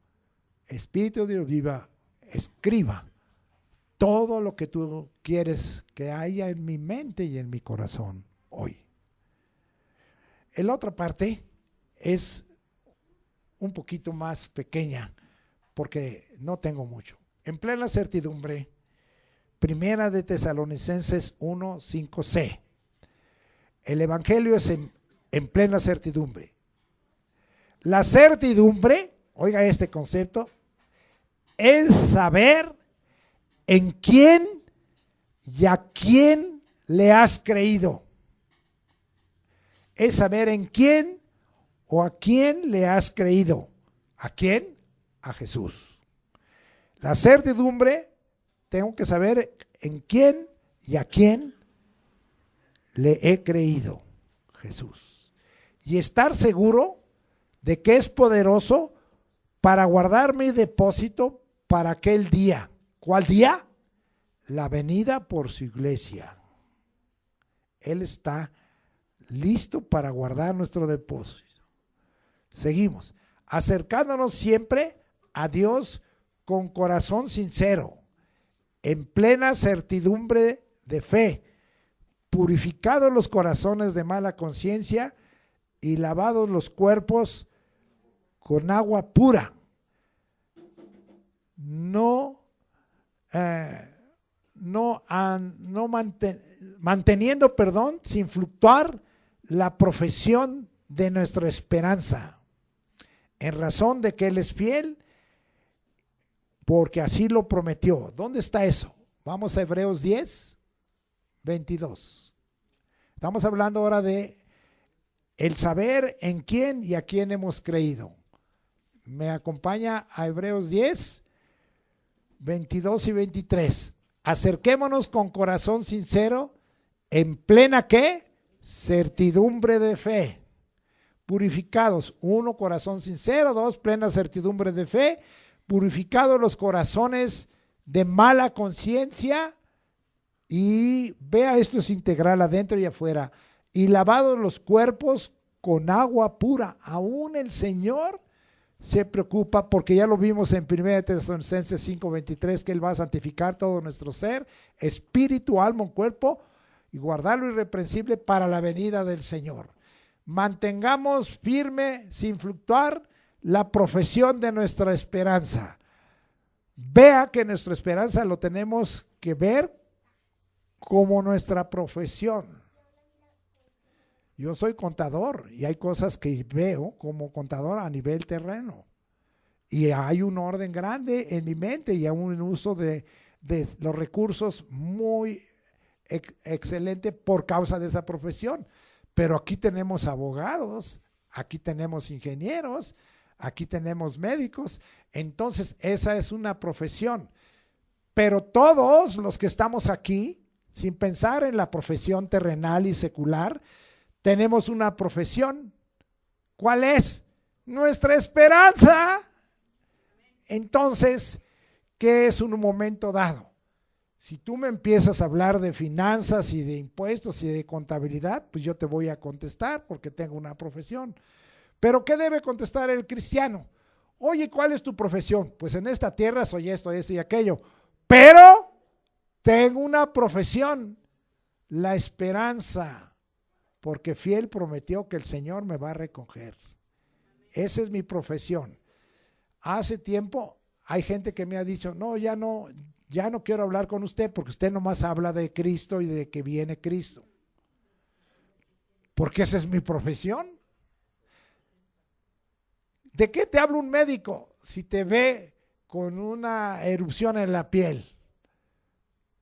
Espíritu de Dios viva, escriba todo lo que tú quieres que haya en mi mente y en mi corazón hoy. La otra parte es un poquito más pequeña porque no tengo mucho. En plena certidumbre, Primera de Tesalonicenses 1, 5c. El Evangelio es en plena certidumbre. La certidumbre, oiga este concepto, es saber en quién y a quién le has creído. Es saber en quién o a quién le has creído. ¿A quién? A Jesús. La certidumbre, tengo que saber en quién y a quién le he creído. Jesús. Y estar seguro de que es poderoso para guardar mi depósito para aquel día. ¿Cuál día? La venida por su iglesia. Él está listo para guardar nuestro depósito. Seguimos, acercándonos siempre a Dios con corazón sincero, en plena certidumbre de fe, purificados los corazones de mala conciencia y lavados los cuerpos con agua pura, manteniendo, sin fluctuar la profesión de nuestra esperanza, en razón de que Él es fiel, porque así lo prometió. ¿Dónde está eso? Vamos a Hebreos 10, 22. Estamos hablando ahora de el saber en quién y a quién hemos creído. Me acompaña a Hebreos 10, 22 y 23. Acerquémonos con corazón sincero, en plena ¿qué? Certidumbre de fe. Purificados, 1, corazón sincero; 2, plena certidumbre de fe. Purificados los corazones de mala conciencia, y vea, esto es integral adentro y afuera, y lavados los cuerpos con agua pura. Aún el Señor se preocupa, porque ya lo vimos en 1 Tesalonicenses 5:23, que Él va a santificar todo nuestro ser, espíritu, alma y cuerpo, y guardarlo irreprensible para la venida del Señor. Mantengamos firme, sin fluctuar, la profesión de nuestra esperanza. Vea que nuestra esperanza lo tenemos que ver como nuestra profesión. Yo soy contador y hay cosas que veo como contador a nivel terreno, y hay un orden grande en mi mente y un uso de los recursos muy excelente por causa de esa profesión. Pero aquí tenemos abogados, aquí tenemos ingenieros, aquí tenemos médicos. Entonces esa es una profesión. Pero todos los que estamos aquí, sin pensar en la profesión terrenal y secular, tenemos una profesión. ¿Cuál es? Nuestra esperanza. Entonces, ¿qué es un momento dado? Si tú me empiezas a hablar de finanzas y de impuestos y de contabilidad, pues yo te voy a contestar porque tengo una profesión. Pero ¿qué debe contestar el cristiano? Oye, ¿cuál es tu profesión? Pues en esta tierra soy esto, esto y aquello. Pero tengo una profesión, la esperanza, porque fiel prometió que el Señor me va a recoger. Esa es mi profesión. Hace tiempo hay gente que me ha dicho, no, ya no quiero hablar con usted porque usted nomás habla de Cristo y de que viene Cristo. Porque esa es mi profesión. ¿De qué te habla un médico si te ve con una erupción en la piel?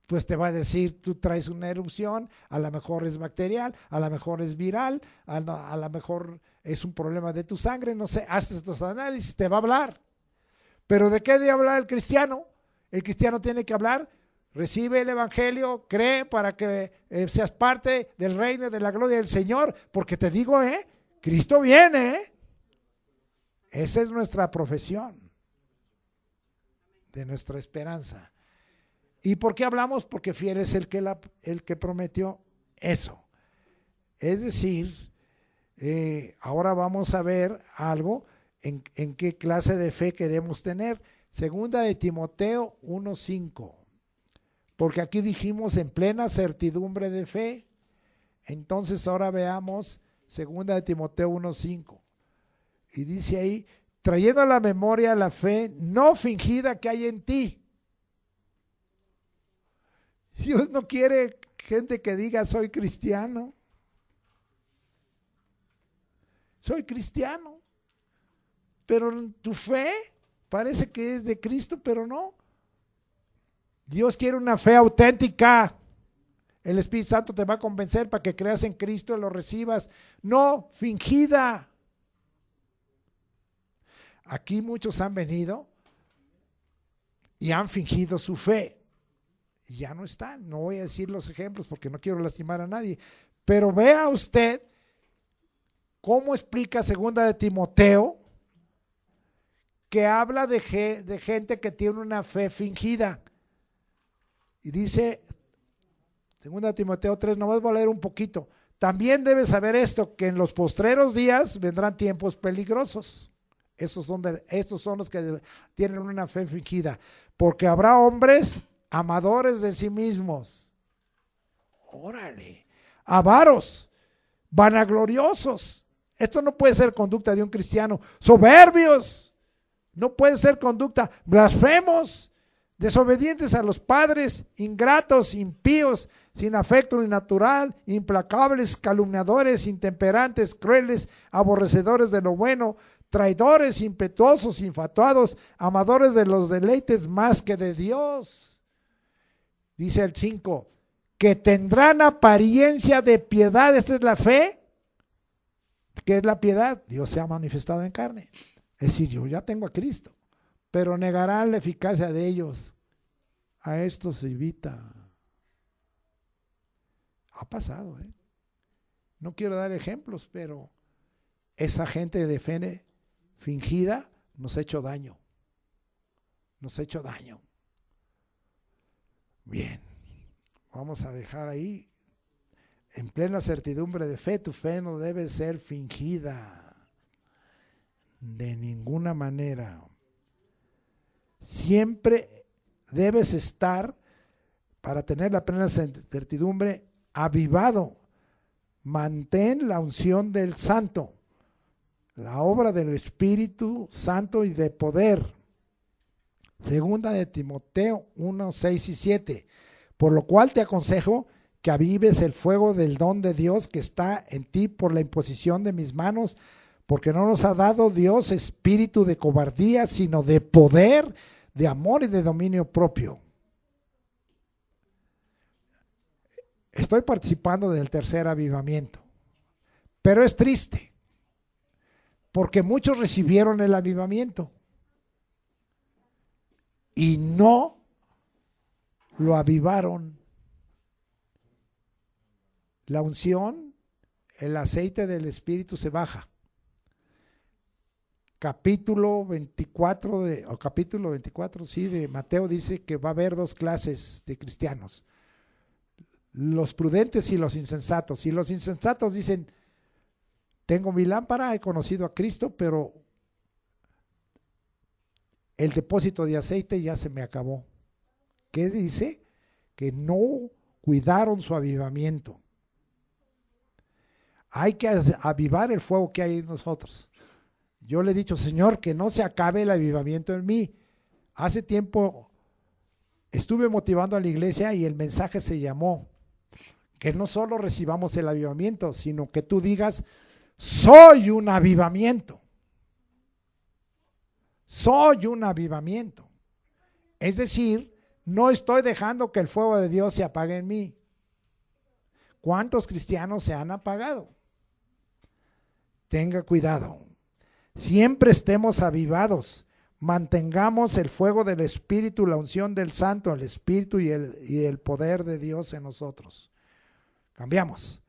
Pues te va a decir, tú traes una erupción, a lo mejor es bacterial, a lo mejor es viral, a lo mejor es un problema de tu sangre, no sé, haces estos análisis, te va a hablar. Pero ¿de qué debe hablar el cristiano? El cristiano tiene que hablar, recibe el evangelio, cree para que seas parte del reino de la gloria del Señor, porque te digo, Cristo viene, ¿eh? Esa es nuestra profesión de nuestra esperanza. ¿Y por qué hablamos? Porque fiel es el que prometió eso. Es decir, ahora vamos a ver algo en qué clase de fe queremos tener. Segunda de Timoteo 1:5. Porque aquí dijimos en plena certidumbre de fe. Entonces ahora veamos segunda de Timoteo 1:5. Y dice ahí, trayendo a la memoria la fe no fingida que hay en ti. Dios no quiere gente que diga soy cristiano. Soy cristiano. Pero tu fe parece que es de Cristo, pero no. Dios quiere una fe auténtica. El Espíritu Santo te va a convencer para que creas en Cristo y lo recibas. No fingida. Aquí muchos han venido y han fingido su fe. Y ya no están. No voy a decir los ejemplos porque no quiero lastimar a nadie. Pero vea usted cómo explica segunda de Timoteo que habla de gente que tiene una fe fingida. Y dice, segunda de Timoteo 3, nomás voy a leer un poquito. También debes saber esto, que en los postreros días vendrán tiempos peligrosos. Estos son los que tienen una fe fingida. Porque habrá hombres amadores de sí mismos. Órale. Avaros, vanagloriosos. Esto no puede ser conducta de un cristiano. Soberbios. No puede ser conducta. Blasfemos, desobedientes a los padres, ingratos, impíos, sin afecto ni natural, implacables, calumniadores, intemperantes, crueles, aborrecedores de lo bueno, traidores, impetuosos, infatuados, amadores de los deleites más que de Dios. Dice el 5, que tendrán apariencia de piedad. Esta es la fe. ¿Qué es la piedad? Dios se ha manifestado en carne. Es decir, yo ya tengo a Cristo, pero negarán la eficacia de ellos. A esto se evita. Ha pasado, ¿eh? No quiero dar ejemplos, pero esa gente de fe fingida nos ha hecho daño. Nos ha hecho daño. Bien, vamos a dejar ahí. En plena certidumbre de fe, tu fe no debe ser fingida. De ninguna manera. Siempre debes estar, para tener la plena certidumbre, avivado. Mantén la unción del Santo, la obra del Espíritu Santo y de poder. Segunda de Timoteo 1, 6 y 7. Por lo cual te aconsejo que avives el fuego del don de Dios que está en ti por la imposición de mis manos, porque no nos ha dado Dios espíritu de cobardía, sino de poder, de amor y de dominio propio. Estoy participando del tercer avivamiento, pero es triste, porque muchos recibieron el avivamiento y no lo avivaron. La unción, el aceite del Espíritu se baja. Capítulo 24 de Mateo dice que va a haber dos clases de cristianos: los prudentes y los insensatos. Y los insensatos dicen, tengo mi lámpara, he conocido a Cristo, pero el depósito de aceite ya se me acabó. ¿Qué dice? Que no cuidaron su avivamiento. Hay que avivar el fuego que hay en nosotros. Yo le he dicho, Señor, que no se acabe el avivamiento en mí. Hace tiempo estuve motivando a la iglesia y el mensaje se llamó que no solo recibamos el avivamiento, sino que tú digas, soy un avivamiento. Soy un avivamiento. Es decir, no estoy dejando que el fuego de Dios se apague en mí. ¿Cuántos cristianos se han apagado? Tenga cuidado. Siempre estemos avivados. Mantengamos el fuego del Espíritu, la unción del Santo, el Espíritu y el poder de Dios en nosotros. Cambiamos.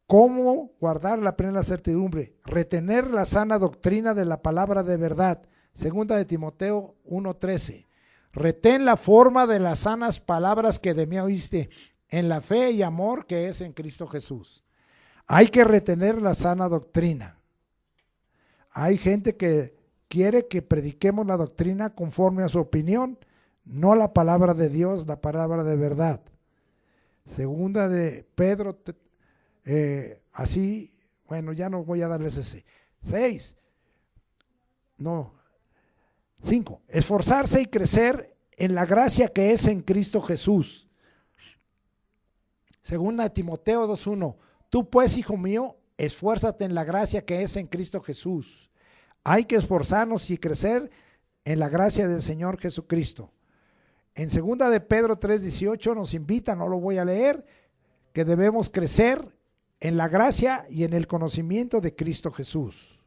¿Cómo guardar la plena certidumbre? Retener la sana doctrina de la palabra de verdad. Segunda de Timoteo 1:13. Retén la forma de las sanas palabras que de mí oíste, en la fe y amor que es en Cristo Jesús. Hay que retener la sana doctrina. Hay gente que quiere que prediquemos la doctrina conforme a su opinión, no la palabra de Dios, la palabra de verdad. Segunda de Pedro, así, bueno, ya no voy a darles ese. 5. Esforzarse y crecer en la gracia que es en Cristo Jesús. Segunda de Timoteo 2:1. Tú pues, hijo mío, esfuérzate en la gracia que es en Cristo Jesús. Hay que esforzarnos y crecer en la gracia del Señor Jesucristo. En segunda de Pedro 3:18 nos invita, no lo voy a leer, que debemos crecer en la gracia y en el conocimiento de Cristo Jesús.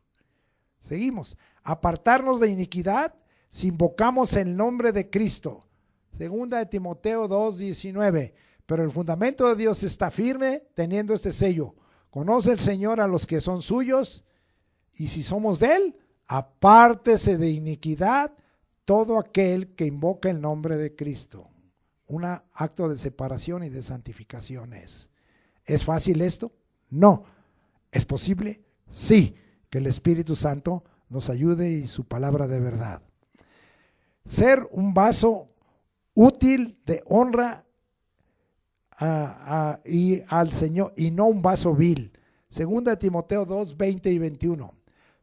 Seguimos. Apartarnos de iniquidad si invocamos el nombre de Cristo. Segunda de Timoteo 2:19. Pero el fundamento de Dios está firme teniendo este sello. Conoce el Señor a los que son suyos, y si somos de él, apártese de iniquidad todo aquel que invoca el nombre de Cristo. Un acto de separación y de santificación es. ¿Es fácil esto? No. ¿Es posible? Sí. Que el Espíritu Santo nos ayude y su palabra de verdad. Ser un vaso útil de honra y al Señor, y no un vaso vil. Segunda de Timoteo 2:20 y 21.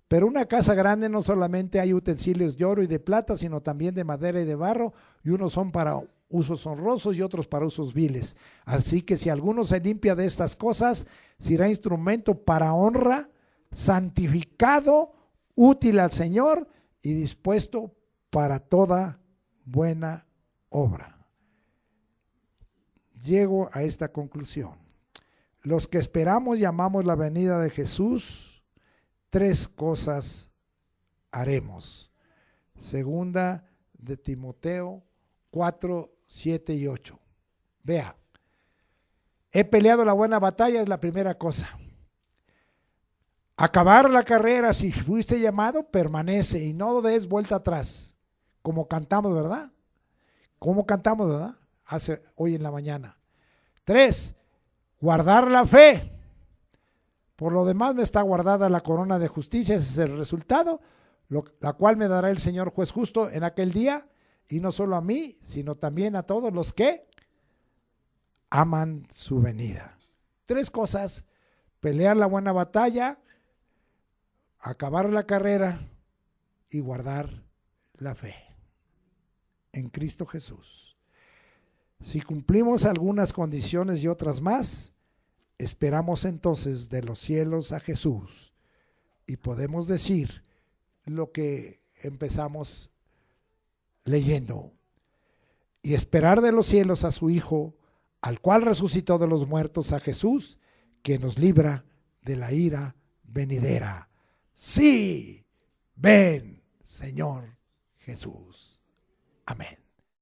Pero una casa grande no solamente hay utensilios de oro y de plata, sino también de madera y de barro, y unos son para usos honrosos y otros para usos viles. Así que si alguno se limpia de estas cosas, será instrumento para honra, santificado, útil al Señor y dispuesto para toda buena obra. Llego a esta conclusión. Los que esperamos y amamos la venida de Jesús, 3 cosas haremos. Segunda de Timoteo 4:7 y 8. Vea, he peleado la buena batalla, es la primera cosa. Acabar la carrera, si fuiste llamado, permanece y no des vuelta atrás. Como cantamos, ¿verdad? Como cantamos, ¿verdad? Hoy en la mañana. 3, guardar la fe. Por lo demás me está guardada la corona de justicia, ese es el resultado, la cual me dará el Señor juez justo en aquel día, y no solo a mí, sino también a todos los que aman su venida. 3 cosas: pelear la buena batalla, acabar la carrera y guardar la fe en Cristo Jesús. Si cumplimos algunas condiciones y otras más, esperamos entonces de los cielos a Jesús y podemos decir lo que empezamos leyendo: y esperar de los cielos a su Hijo, al cual resucitó de los muertos, a Jesús, que nos libra de la ira venidera. Sí, ven, Señor Jesús. Amén.